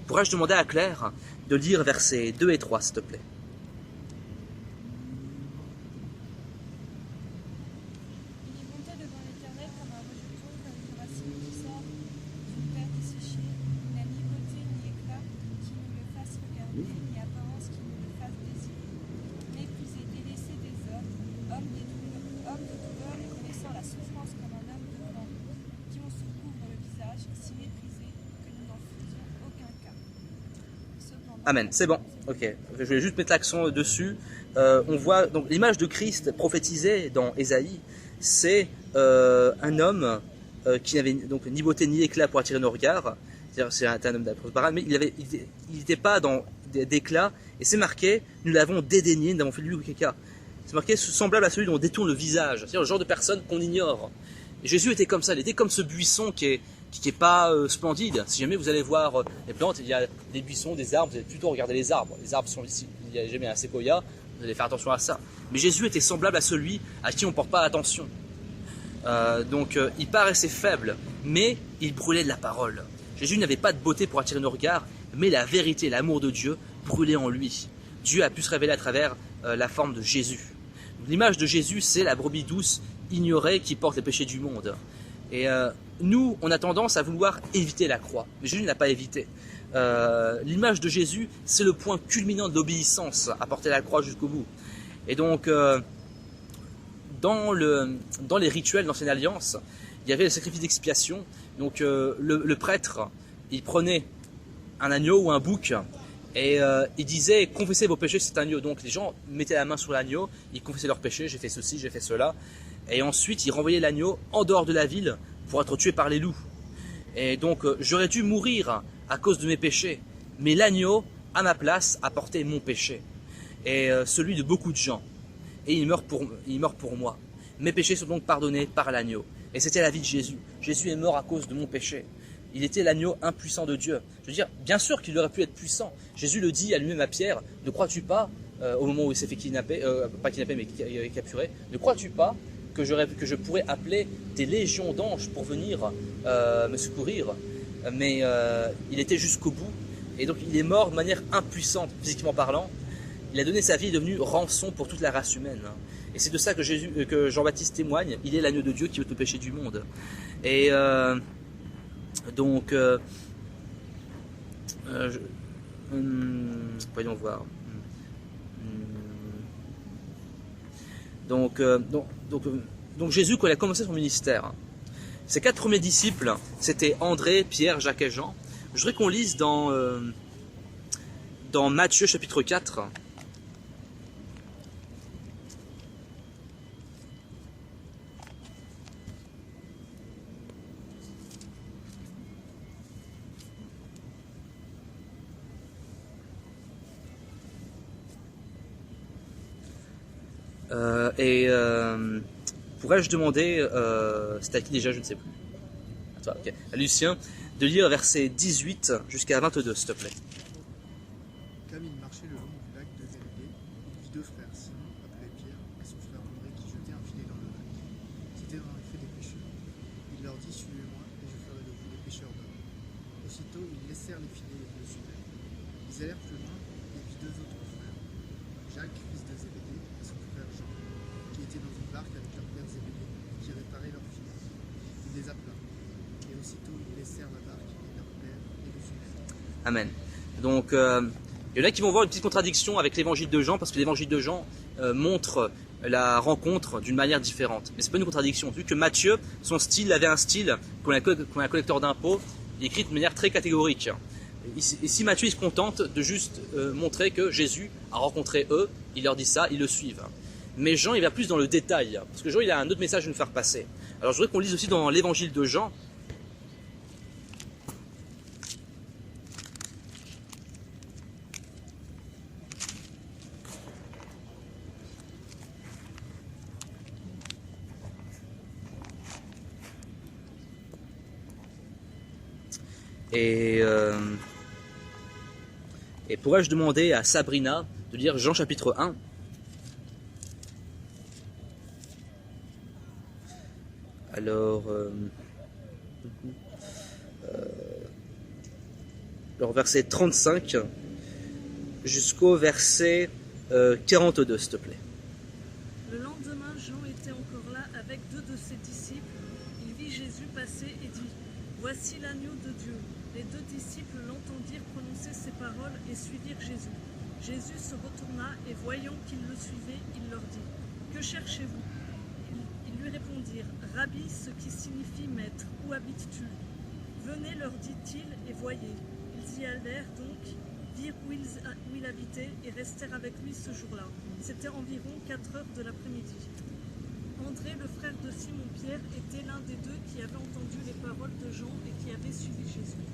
Pourrais-je demander à Claire de lire versets 2 et 3, s'il te plaît? Il est monté devant l'Éternel comme un rejeton, comme une racine qui sort d'une terre desséchée. Il n'a ni beauté ni éclat qui nous le fasse regarder, ni apparence qui nous le fasse désirer. Méprisé, délaissé des hommes, homme de douleur et connaissant la souffrance comme un homme devant nous, qui on se couvre le visage, si méprisé que nous n'en faisions aucun cas. Cependant, Amen, c'est bon, ok. Je vais juste mettre l'accent dessus. On voit donc l'image de Christ prophétisée dans Ésaïe, c'est un homme qui n'avait donc ni beauté ni éclat pour attirer nos regards. C'est un homme d'apparence, mais il n'était pas dans d'éclat. Et c'est marqué, nous l'avons dédaigné, nous n'avons fait de lui aucun cas. C'est marqué semblable à celui dont on détourne le visage, c'est-à-dire le genre de personne qu'on ignore. Et Jésus était comme ça, il était comme ce buisson qui est pas splendide. Si jamais vous allez voir les plantes, il y a des buissons, des arbres, vous allez plutôt regarder les arbres. Les arbres sont ici, il y a jamais un séquoia, vous allez faire attention à ça. Mais Jésus était semblable à celui à qui on ne porte pas attention. Donc il paraissait faible, mais il brûlait de la parole. Jésus n'avait pas de beauté pour attirer nos regards, mais la vérité, l'amour de Dieu brûlait en lui. Dieu a pu se révéler à travers la forme de Jésus. L'image de Jésus, c'est la brebis douce, ignorée, qui porte les péchés du monde. Et nous, on a tendance à vouloir éviter la croix, mais Jésus n'a pas évité. L'image de Jésus, c'est le point culminant de l'obéissance, à porter la croix jusqu'au bout. Et donc, dans les rituels de l'Ancienne Alliance, il y avait le sacrifice d'expiation. Donc le prêtre, il prenait un agneau ou un bouc et il disait « confessez vos péchés, c'est un agneau ». Donc les gens mettaient la main sur l'agneau, ils confessaient leurs péchés, j'ai fait ceci, j'ai fait cela. Et ensuite, ils renvoyaient l'agneau en dehors de la ville pour être tué par les loups. Et donc j'aurais dû mourir à cause de mes péchés, mais l'agneau, à ma place, a porté mon péché et celui de beaucoup de gens. Et il meurt pour moi. Mes péchés sont donc pardonnés par l'agneau. Et c'était la vie de Jésus. Jésus est mort à cause de mon péché. Il était l'agneau impuissant de Dieu. Je veux dire, bien sûr qu'il aurait pu être puissant. Jésus le dit à lui-même à Pierre, ne crois-tu pas, au moment où il s'est fait kidnapper, pas kidnapper mais capturer, ne crois-tu pas que je pourrais appeler des légions d'anges pour venir me secourir? Mais il était jusqu'au bout. Et donc il est mort de manière impuissante, physiquement parlant. Il a donné sa vie, est devenu rançon pour toute la race humaine. Et c'est de ça que Jean-Baptiste témoigne. Il est l'agneau de Dieu qui ôte le péché du monde. Et voyons voir. Donc Jésus, quand il a commencé son ministère, ses 4 premiers disciples, c'était André, Pierre, Jacques et Jean. Je voudrais qu'on lise dans Matthieu chapitre 4. Pourrais-je demander, c'était à qui déjà, je ne sais plus. À toi, ok. À Lucien, de lire versets 18 jusqu'à 22, s'il te plaît. Comme il marchait le long du lac de Galilée, il vit deux frères, Simon, appelé Pierre, et son frère André, qui jetaient un filet dans le lac. C'était en effet des pêcheurs. Il leur dit, suivez-moi, et je ferai de vous des pêcheurs d'hommes. Aussitôt, ils laissèrent les filets et le suivirent. Ils allèrent plus loin, et vit deux autres frères, Jacques, fils de Zébédée, et son frère Jean, qui étaient dans une barque avec leur père Zébédée, qui réparaient leurs filets. Il les appela, et aussitôt ils laissèrent la barque et leur père et le suivirent. Amen. Donc, il y en a qui vont voir une petite contradiction avec l'évangile de Jean, parce que l'évangile de Jean montre la rencontre d'une manière différente. Mais c'est pas une contradiction, vu que Matthieu, son style, avait un style, comme un collecteur d'impôts, il écrit de manière très catégorique. Ici, Matthieu il se contente de juste montrer que Jésus a rencontré eux, il leur dit ça, ils le suivent. Mais Jean, il va plus dans le détail, parce que Jean, il a un autre message à nous faire passer. Alors, je voudrais qu'on lise aussi dans l'évangile de Jean. Et pourrais-je demander à Sabrina de lire Jean chapitre 1 ? Alors, verset 35 jusqu'au verset 42, s'il te plaît. Le lendemain, Jean était encore là avec deux de ses disciples. Il vit Jésus passer et dit « Voici l'agneau de Dieu ». Les deux disciples l'entendirent prononcer ces paroles et suivirent Jésus. Jésus se retourna et voyant qu'ils le suivaient, il leur dit « Que cherchez-vous » Ils lui répondirent « Rabbi », ce qui signifie « maître, où habites-tu » ? « Venez, leur dit-il, et voyez. » Ils y allèrent donc, virent où il habitait et restèrent avec lui ce jour-là. C'était environ 4 heures de l'après-midi. André, le frère de Simon-Pierre, était l'un des deux qui avait entendu les paroles de Jean et qui avait suivi Jésus.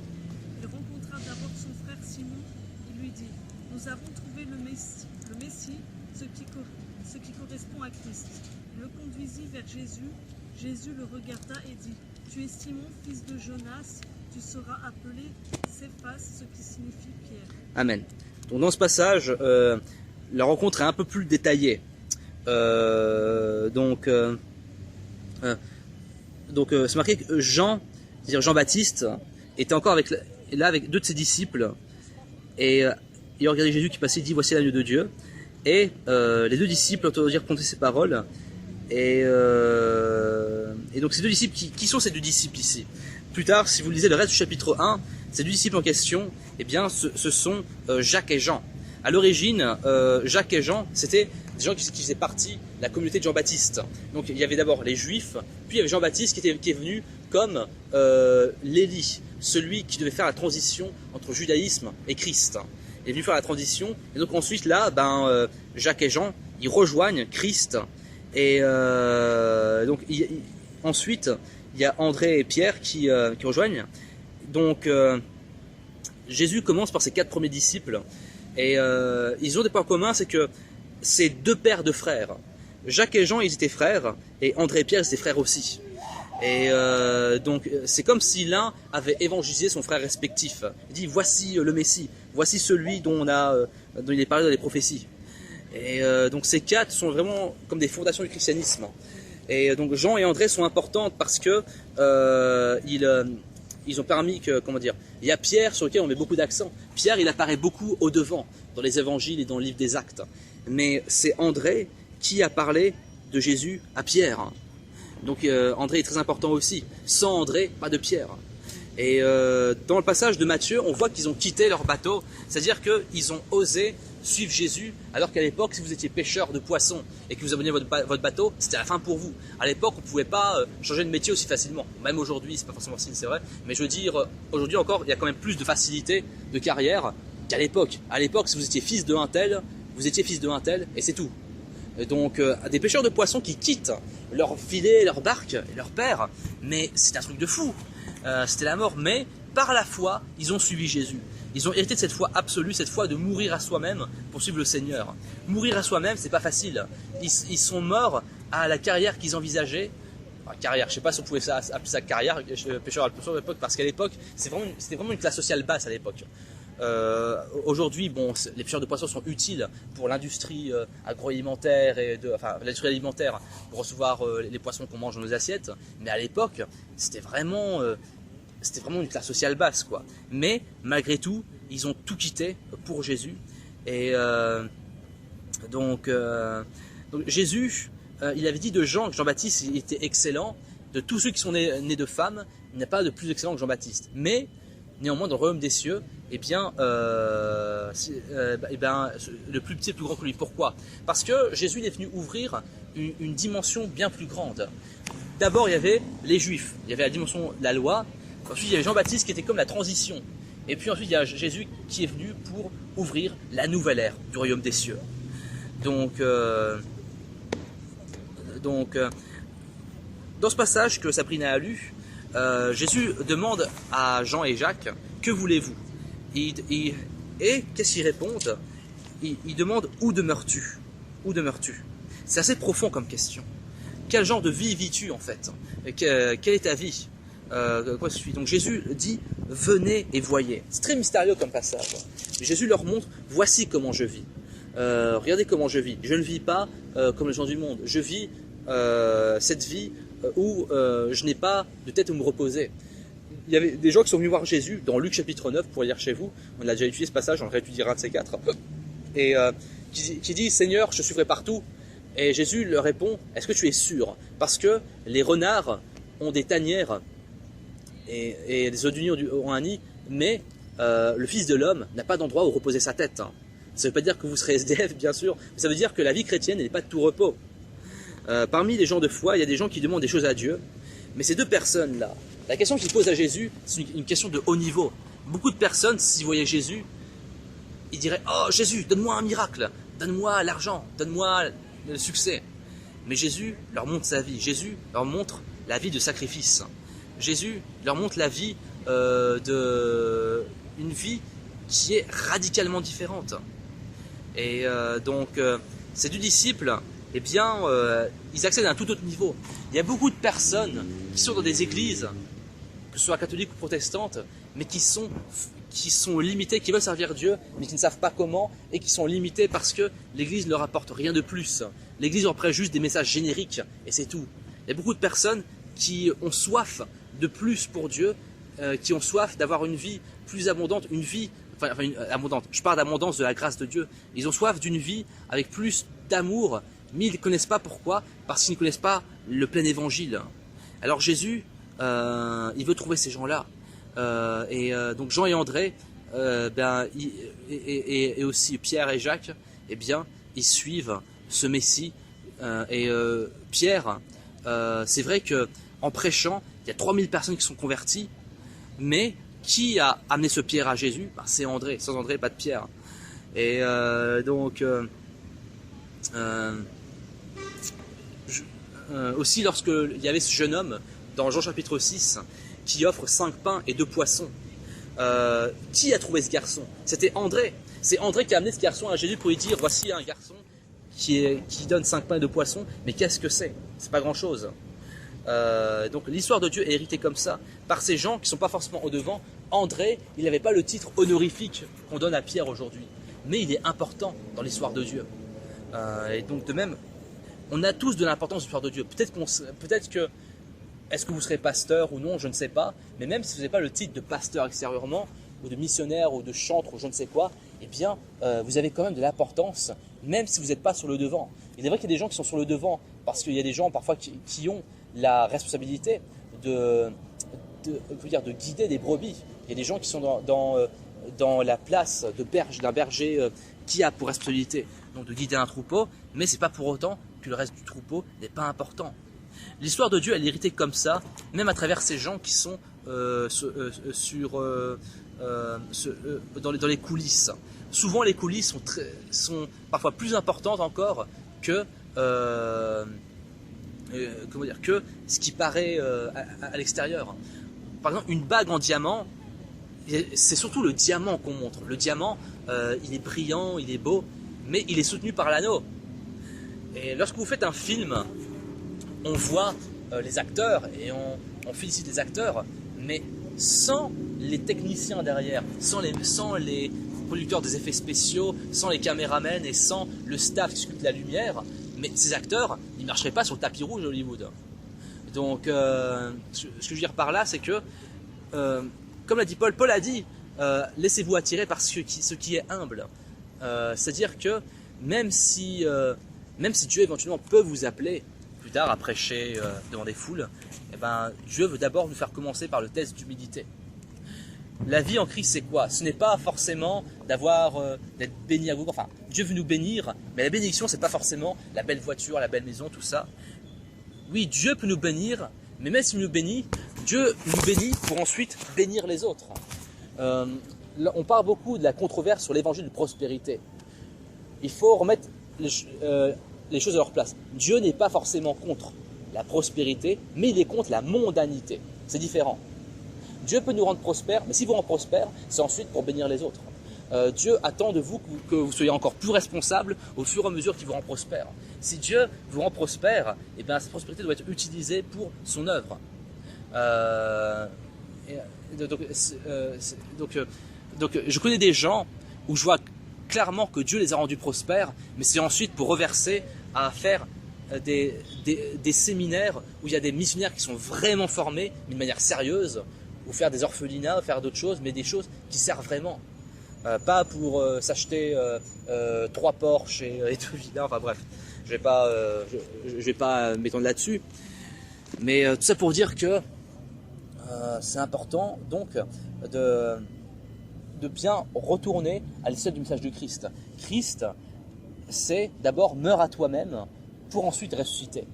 Il rencontra d'abord son frère Simon. Il lui dit « Nous avons trouvé le Messie, ce qui correspond à Christ. » Il le conduisit vers Jésus. Jésus le regarda et dit « Tu es Simon, fils de Jonas, tu seras appelé Céphas, ce qui signifie Pierre. » Amen. Donc dans ce passage, la rencontre est un peu plus détaillée. Donc c'est marqué que Jean, c'est-à-dire Jean-Baptiste, était encore avec deux de ses disciples, et il regardait Jésus qui passait, il dit « Voici l'agneau de Dieu ». Et les deux disciples ont dire compter ces paroles. Et donc ces deux disciples, qui sont ces deux disciples ici? Plus tard, si vous lisez le reste du chapitre 1, ces deux disciples en question, eh bien, ce sont Jacques et Jean. À l'origine, Jacques et Jean, c'était des gens qui faisaient partie de la communauté de Jean-Baptiste. Donc il y avait d'abord les Juifs, puis il y avait Jean-Baptiste qui est venu comme l'Élie, celui qui devait faire la transition entre judaïsme et Christ. Il est venu faire la transition, et donc ensuite là, Jacques et Jean, ils rejoignent Christ, et donc ensuite il y a André et Pierre qui rejoignent. Donc Jésus commence par ses 4 premiers disciples, et ils ont des points communs, c'est que c'est 2 pères de frères. Jacques et Jean, ils étaient frères, et André et Pierre, ils étaient frères aussi. Et donc c'est comme si l'un avait évangélisé son frère respectif. Il dit voici le Messie, voici celui dont il est parlé dans les prophéties. Et donc ces 4 sont vraiment comme des fondations du christianisme. Et donc Jean et André sont importantes parce que ils ont permis que, il y a Pierre sur lequel on met beaucoup d'accent. Pierre, il apparaît beaucoup au devant dans les évangiles et dans le livre des Actes. Mais c'est André qui a parlé de Jésus à Pierre. Donc André est très important aussi. Sans André, pas de Pierre. Et dans le passage de Matthieu, on voit qu'ils ont quitté leur bateau. C'est-à-dire qu'ils ont osé suivre Jésus, alors qu'à l'époque, si vous étiez pêcheur de poissons et que vous abonniez votre bateau, c'était la fin pour vous. À l'époque, on ne pouvait pas changer de métier aussi facilement. Même aujourd'hui, c'est pas forcément si c'est vrai. Mais je veux dire, aujourd'hui encore, il y a quand même plus de facilité de carrière qu'à l'époque. À l'époque, si vous étiez fils de un tel, vous étiez fils de un tel, et c'est tout. Et donc, des pêcheurs de poissons qui quittent leur filet, leur barque et leur père, mais c'est un truc de fou. C'était la mort, mais par la foi, ils ont suivi Jésus. Ils ont hérité de cette foi absolue, cette foi de mourir à soi-même pour suivre le Seigneur. Mourir à soi-même, c'est pas facile. Ils sont morts à la carrière qu'ils envisageaient. Enfin, carrière, je sais pas si on pouvait appeler ça carrière, pêcheur à l'époque, parce qu'à l'époque, c'était vraiment une classe sociale basse à l'époque. Aujourd'hui, bon, les pêcheurs de poissons sont utiles pour l'industrie agroalimentaire l'industrie alimentaire pour recevoir les poissons qu'on mange dans nos assiettes. Mais à l'époque, c'était vraiment une classe sociale basse, quoi. Mais malgré tout, ils ont tout quitté pour Jésus. Et donc Jésus, il avait dit de Jean que Jean-Baptiste était excellent. De tous ceux qui sont nés de femmes, il n'y a pas de plus excellent que Jean-Baptiste. Mais néanmoins, dans le royaume des cieux, le plus petit est plus grand que lui. Pourquoi? Parce que Jésus il est venu ouvrir une dimension bien plus grande. D'abord, il y avait les Juifs, il y avait la dimension de la loi. Ensuite, il y avait Jean-Baptiste qui était comme la transition. Et puis ensuite, il y a Jésus qui est venu pour ouvrir la nouvelle ère du royaume des cieux. Donc dans ce passage que Sabrina a lu, Jésus demande à Jean et Jacques, que voulez-vous? Et qu'est-ce qu'ils répondent? Ils demandent, où demeures-tu? Où demeures-tu? C'est assez profond comme question. Quel genre de vie vis-tu en fait? Quelle est ta vie? Donc Jésus dit, venez et voyez. C'est très mystérieux comme passage. Jésus leur montre, voici comment je vis. Regardez comment je vis. Je ne vis pas comme les gens du monde. Je vis cette vie où je n'ai pas de tête où me reposer. Il y avait des gens qui sont venus voir Jésus dans Luc chapitre 9, pour lire chez vous. On a déjà étudié ce passage, on le réétudiera un de ces quatre. Et qui dit, Seigneur, je te suivrai partout. Et Jésus leur répond, est-ce que tu es sûr? Parce que les renards ont des tanières et les oignons ont un nid, mais le Fils de l'homme n'a pas d'endroit où reposer sa tête. Ça ne veut pas dire que vous serez SDF, bien sûr, mais ça veut dire que la vie chrétienne n'est pas de tout repos. Parmi les gens de foi, il y a des gens qui demandent des choses à Dieu, mais ces deux personnes-là, la question qu'ils posent à Jésus, c'est une question de haut niveau. Beaucoup de personnes, s'ils voyaient Jésus, ils diraient « Oh Jésus, donne-moi un miracle, donne-moi l'argent, donne-moi le succès ». Mais Jésus leur montre sa vie, Jésus leur montre la vie de sacrifice. Jésus leur montre la vie une vie qui est radicalement différente. Et ces deux disciples, eh bien, ils accèdent à un tout autre niveau. Il y a beaucoup de personnes qui sont dans des églises, que ce soit catholiques ou protestantes, mais qui sont limitées, qui veulent servir Dieu, mais qui ne savent pas comment, et qui sont limitées parce que l'église ne leur apporte rien de plus. L'église leur prête juste des messages génériques, et c'est tout. Il y a beaucoup de personnes qui ont soif de plus pour Dieu, qui ont soif d'avoir une vie plus abondante, abondante. Je parle d'abondance de la grâce de Dieu. Ils ont soif d'une vie avec plus d'amour, mais ils ne connaissent pas pourquoi, parce qu'ils ne connaissent pas le plein évangile. Alors Jésus, il veut trouver ces gens-là. Donc Jean et André, et aussi Pierre et Jacques, eh bien, ils suivent ce Messie. Pierre, c'est vrai que en prêchant, il y a 3000 personnes qui sont converties, mais qui a amené ce Pierre à Jésus? C'est André. Sans André, pas de Pierre. Et aussi, lorsqu'il y avait ce jeune homme dans Jean chapitre 6 qui offre 5 pains et 2 poissons, qui a trouvé ce garçon? C'était André. C'est André qui a amené ce garçon à Jésus pour lui dire, voici un garçon qui donne 5 pains et 2 poissons, mais qu'est-ce que c'est? C'est pas grand chose. Donc l'histoire de Dieu est héritée comme ça, par ces gens qui ne sont pas forcément au devant. André, il n'avait pas le titre honorifique qu'on donne à Pierre aujourd'hui, mais il est important dans l'histoire de Dieu. Et donc de même, on a tous de l'importance dans l'histoire de Dieu. Peut-être que, est-ce que vous serez pasteur ou non, je ne sais pas, mais même si vous n'avez pas le titre de pasteur extérieurement, ou de missionnaire, ou de chantre, ou je ne sais quoi, eh bien, vous avez quand même de l'importance, même si vous n'êtes pas sur le devant. Il est vrai qu'il y a des gens qui sont sur le devant, parce qu'il y a des gens parfois qui ont la responsabilité de guider des brebis. Il y a des gens qui sont dans la place d'un berger qui a pour responsabilité donc de guider un troupeau, mais c'est pas pour autant que le reste du troupeau n'est pas important. L'histoire de Dieu, elle est héritée comme ça, même à travers ces gens qui sont dans les coulisses. Souvent, les coulisses sont parfois plus importantes encore que que ce qui paraît à l'extérieur. Par exemple, une bague en diamant, c'est surtout le diamant qu'on montre. Le diamant, il est brillant, il est beau, mais il est soutenu par l'anneau. Et lorsque vous faites un film, on voit les acteurs et on félicite les acteurs, mais sans les techniciens derrière, sans les producteurs des effets spéciaux, sans les caméramens et sans le staff qui sculpte la lumière, mais ces acteurs, ils ne marcheraient pas sur le tapis rouge d'Hollywood. Donc, ce que je veux dire par là, c'est que, comme l'a dit Paul, Paul a dit, laissez-vous attirer par ce qui est humble. C'est-à-dire que même si Dieu éventuellement peut vous appeler plus tard à prêcher devant des foules, eh ben, Dieu veut d'abord nous faire commencer par le test d'humilité. La vie en Christ, c'est quoi? Ce n'est pas forcément d'être béni à vous. Enfin, Dieu veut nous bénir, mais la bénédiction, c'est pas forcément la belle voiture, la belle maison, tout ça. Oui, Dieu peut nous bénir, mais même s'il nous bénit, Dieu nous bénit pour ensuite bénir les autres. On parle beaucoup de la controverse sur l'évangile de prospérité. Il faut remettre les choses à leur place. Dieu n'est pas forcément contre la prospérité, mais il est contre la mondanité. C'est différent. Dieu peut nous rendre prospères, mais si vous rend prospère, c'est ensuite pour bénir les autres. Dieu attend de vous que vous soyez encore plus responsable au fur et à mesure qu'il vous rend prospère. Si Dieu vous rend prospère, eh bien, cette prospérité doit être utilisée pour son œuvre. Donc, je connais des gens où je vois clairement que Dieu les a rendus prospères, mais c'est ensuite pour reverser à faire des séminaires où il y a des missionnaires qui sont vraiment formés, d'une manière sérieuse, ou faire des orphelinats, ou faire d'autres choses, mais des choses qui servent vraiment. Pas pour s'acheter 3 Porsche et 2 villas, enfin bref, je vais pas m'étendre là-dessus. Mais tout ça pour dire que c'est important donc de bien retourner à l'essentiel du message de Christ. Christ, c'est d'abord meurs à toi-même pour ensuite ressusciter.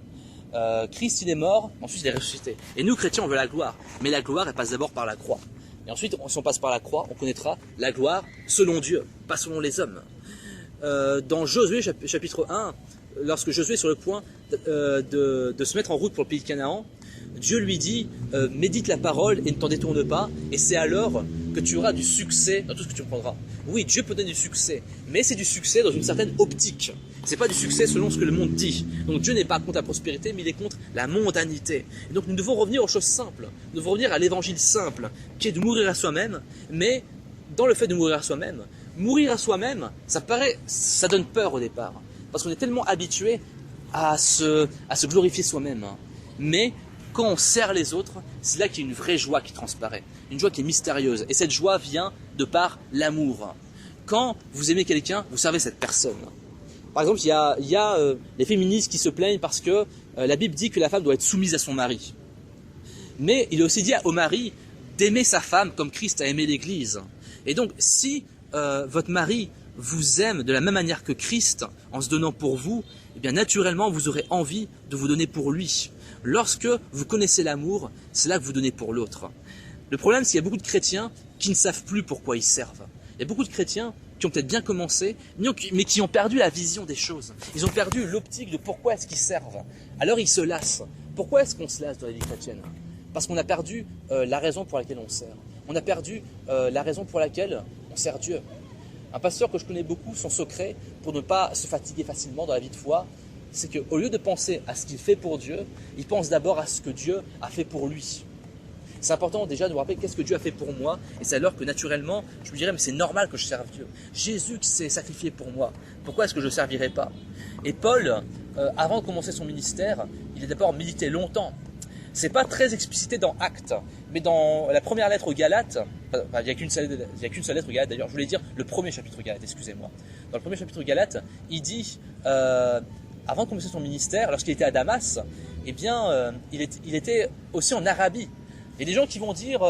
Christ, il est mort, ensuite il est ressuscité. Et nous, chrétiens, on veut la gloire. Mais la gloire, elle passe d'abord par la croix. Et ensuite, si on passe par la croix, on connaîtra la gloire selon Dieu, pas selon les hommes. Dans Josué, chapitre 1, lorsque Josué est sur le point de se mettre en route pour le pays de Canaan, Dieu lui dit médite la parole et ne t'en détourne pas, et c'est alors que tu auras du succès dans tout ce que tu prendras. Oui, Dieu peut donner du succès, mais c'est du succès dans une certaine optique. C'est pas du succès selon ce que le monde dit. Donc Dieu n'est pas contre la prospérité, mais il est contre la mondanité. Et donc nous devons revenir aux choses simples. Nous devons revenir à l'évangile simple, qui est de mourir à soi-même, mais dans le fait de mourir à soi-même, ça donne peur au départ. Parce qu'on est tellement habitué à se glorifier soi-même. Mais quand on sert les autres, c'est là qu'il y a une vraie joie qui transparaît. Une joie qui est mystérieuse. Et cette joie vient de par l'amour. Quand vous aimez quelqu'un, vous servez cette personne. Par exemple, il y a les féministes qui se plaignent parce que la Bible dit que la femme doit être soumise à son mari. Mais il est aussi dit au mari d'aimer sa femme comme Christ a aimé l'Église. Et donc, si votre mari vous aime de la même manière que Christ, en se donnant pour vous, eh bien naturellement, vous aurez envie de vous donner pour lui. Lorsque vous connaissez l'amour, c'est là que vous donnez pour l'autre. Le problème, c'est qu'il y a beaucoup de chrétiens qui ne savent plus pourquoi ils servent. Il y a beaucoup de chrétiens qui ont peut-être bien commencé, mais qui ont perdu la vision des choses. Ils ont perdu l'optique de pourquoi est-ce qu'ils servent. Alors ils se lassent. Pourquoi est-ce qu'on se lasse dans la vie chrétienne? Parce qu'on a perdu la raison pour laquelle on sert. On a perdu la raison pour laquelle on sert Dieu. Un pasteur que je connais beaucoup, son secret pour ne pas se fatiguer facilement dans la vie de foi, c'est qu'au lieu de penser à ce qu'il fait pour Dieu, il pense d'abord à ce que Dieu a fait pour lui. C'est important déjà de vous rappeler qu'est-ce que Dieu a fait pour moi, et c'est alors que naturellement, je me dirais, mais c'est normal que je serve Dieu. Jésus qui s'est sacrifié pour moi, pourquoi est-ce que je ne servirais pas? Et Paul, avant de commencer son ministère, il a d'abord milité longtemps. C'est pas très explicité dans Actes, mais dans la première lettre aux Galates, il n'y a qu'une seule lettre aux Galates d'ailleurs, je voulais dire le premier chapitre aux Galates, excusez-moi. Dans le premier chapitre aux Galates, il dit, avant de commencer son ministère, lorsqu'il était à Damas, eh bien, il était aussi en Arabie. Il y a des gens qui vont dire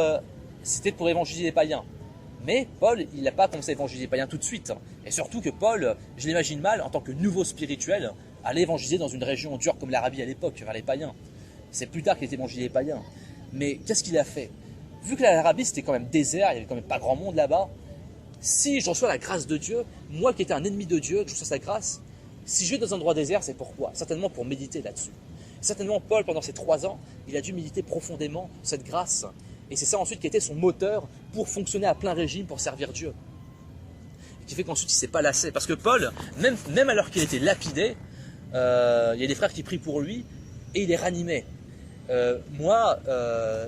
c'était pour évangéliser les païens. Mais Paul, il n'a pas commencé à évangéliser les païens tout de suite. Et surtout que Paul, je l'imagine mal, en tant que nouveau spirituel, allait évangéliser dans une région dure comme l'Arabie à l'époque, vers les païens. C'est plus tard qu'il a évangélisé les païens. Mais qu'est-ce qu'il a fait? Vu que l'Arabie c'était quand même désert, il n'y avait quand même pas grand monde là-bas, si je reçois la grâce de Dieu, moi qui étais un ennemi de Dieu, que je reçois sa grâce, si je vais dans un endroit désert, c'est pourquoi? Certainement pour méditer là-dessus. Certainement, Paul, pendant ces 3 ans, il a dû méditer profondément cette grâce. Et c'est ça ensuite qui était son moteur pour fonctionner à plein régime, pour servir Dieu. Qui fait qu'ensuite il ne s'est pas lassé. Parce que Paul, même alors qu'il était lapidé, il y a des frères qui prient pour lui et il est ranimé. Moi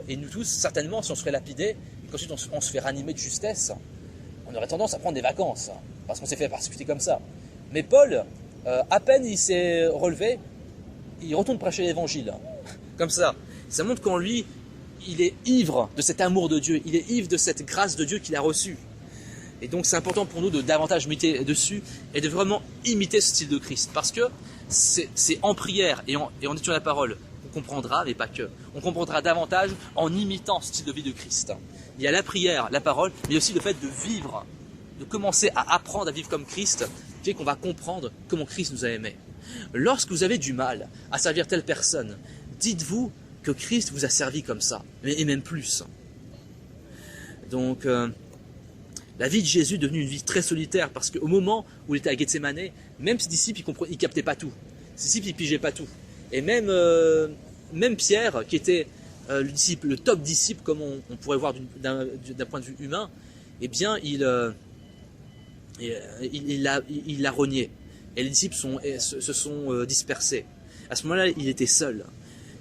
et nous tous, certainement, si on se fait lapider et qu'ensuite on se fait ranimer de justesse, on aurait tendance à prendre des vacances parce qu'on s'est fait persécuter comme ça. Mais Paul, à peine il s'est relevé, il retourne prêcher l'évangile. Comme ça. Ça montre qu'en lui, il est ivre de cet amour de Dieu, il est ivre de cette grâce de Dieu qu'il a reçue. Et donc c'est important pour nous de davantage méditer dessus et de vraiment imiter ce style de Christ. Parce que c'est en prière et en étudiant la parole qu'on comprendra, mais pas que. On comprendra davantage en imitant ce style de vie de Christ. Il y a la prière, la parole, mais aussi le fait de vivre, de commencer à apprendre à vivre comme Christ, qui fait qu'on va comprendre comment Christ nous a aimés. Lorsque vous avez du mal à servir telle personne, dites-vous que Christ vous a servi comme ça, et même plus. Donc, la vie de Jésus est devenue une vie très solitaire, parce qu'au moment où il était à Gethsémane, même ses disciples, ils ne captaient pas tout. Ses disciples, ils ne pigeaient pas tout. Et même Pierre, qui était le top disciple, comme on pourrait voir d'un point de vue humain, eh bien, il l'a renié. Et les disciples se sont dispersés. À ce moment-là, il était seul.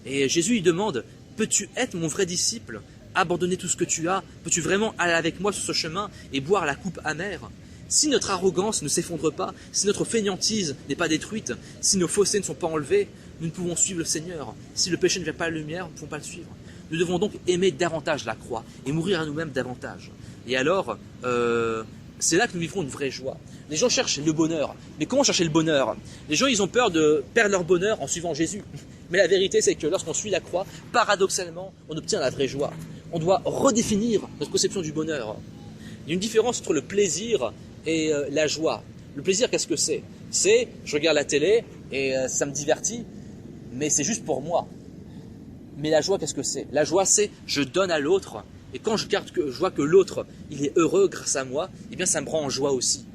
Et Jésus, il demande, peux-tu être mon vrai disciple ? Abandonner tout ce que tu as? Peux-tu vraiment aller avec moi sur ce chemin et boire la coupe amère? Si notre arrogance ne s'effondre pas, si notre fainéantise n'est pas détruite, si nos fossés ne sont pas enlevés, nous ne pouvons suivre le Seigneur. Si le péché ne vient pas à la lumière, nous ne pouvons pas le suivre. Nous devons donc aimer davantage la croix et mourir à nous-mêmes davantage. Et alors, c'est là que nous vivrons une vraie joie. Les gens cherchent le bonheur. Mais comment chercher le bonheur? Les gens, ils ont peur de perdre leur bonheur en suivant Jésus. Mais la vérité, c'est que lorsqu'on suit la croix, paradoxalement, on obtient la vraie joie. On doit redéfinir notre conception du bonheur. Il y a une différence entre le plaisir et la joie. Le plaisir, qu'est-ce que c'est? C'est, je regarde la télé et ça me divertit, mais c'est juste pour moi. Mais la joie, qu'est-ce que c'est? La joie, c'est je donne à l'autre, et quand je vois que l'autre, il est heureux grâce à moi, eh bien ça me rend en joie aussi.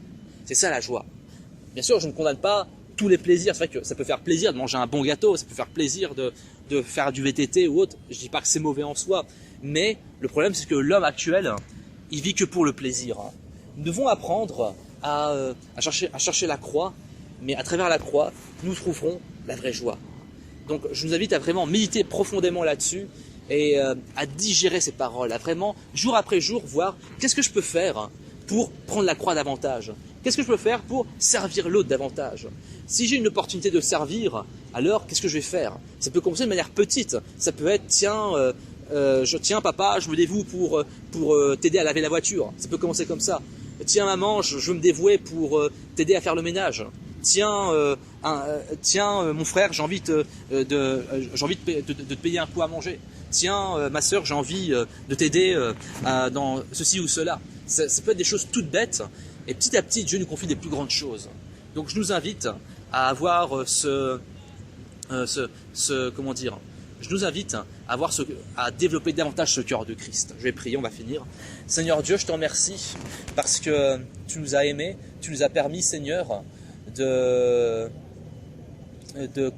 C'est ça la joie. Bien sûr, je ne condamne pas tous les plaisirs. C'est vrai que ça peut faire plaisir de manger un bon gâteau, ça peut faire plaisir de faire du VTT ou autre. Je ne dis pas que c'est mauvais en soi, mais le problème c'est que l'homme actuel, il vit que pour le plaisir. Nous devons apprendre à chercher la croix, mais à travers la croix, nous trouverons la vraie joie. Donc je vous invite à vraiment méditer profondément là-dessus et à digérer ces paroles, à vraiment, jour après jour, voir qu'est-ce que je peux faire pour prendre la croix davantage. Qu'est-ce que je peux faire pour servir l'autre davantage? Si j'ai une opportunité de servir, alors qu'est-ce que je vais faire? Ça peut commencer de manière petite. Ça peut être, tiens papa, je me dévoue pour t'aider à laver la voiture. Ça peut commencer comme ça. Tiens maman, je veux me dévouer pour t'aider à faire le ménage. Tiens mon frère, j'ai envie de te payer un coup à manger. Tiens ma sœur, j'ai envie de t'aider dans ceci ou cela. Ça peut être des choses toutes bêtes. Et petit à petit, Dieu nous confie des plus grandes choses. Donc je nous invite à avoir je nous invite à développer davantage ce cœur de Christ. Je vais prier, on va finir. Seigneur Dieu, je te remercie parce que tu nous as aimés, tu nous as permis, Seigneur, de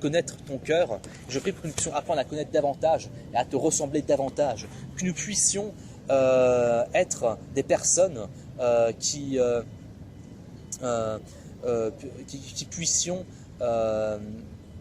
connaître ton cœur. Je prie pour que nous puissions apprendre à connaître davantage et à te ressembler davantage. Que nous puissions être des personnes qui puissions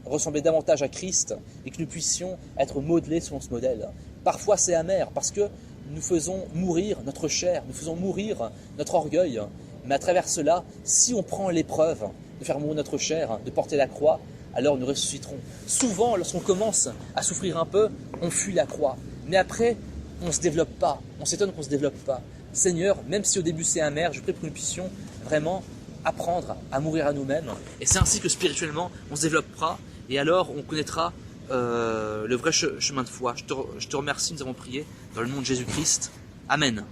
ressembler davantage à Christ et que nous puissions être modelés selon ce modèle. Parfois c'est amer parce que nous faisons mourir notre chair, nous faisons mourir notre orgueil, mais à travers cela, si on prend l'épreuve de faire mourir notre chair, de porter la croix, alors nous ressusciterons. Souvent, lorsqu'on commence à souffrir un peu, on fuit la croix, mais après, on ne se développe pas, on s'étonne qu'on ne se développe pas. Seigneur, même si au début c'est amer, je prie pour que nous puissions vraiment apprendre à mourir à nous-mêmes. Et c'est ainsi que spirituellement, on se développera et alors on connaîtra le vrai chemin de foi. Je te remercie, nous avons prié dans le nom de Jésus-Christ. Amen.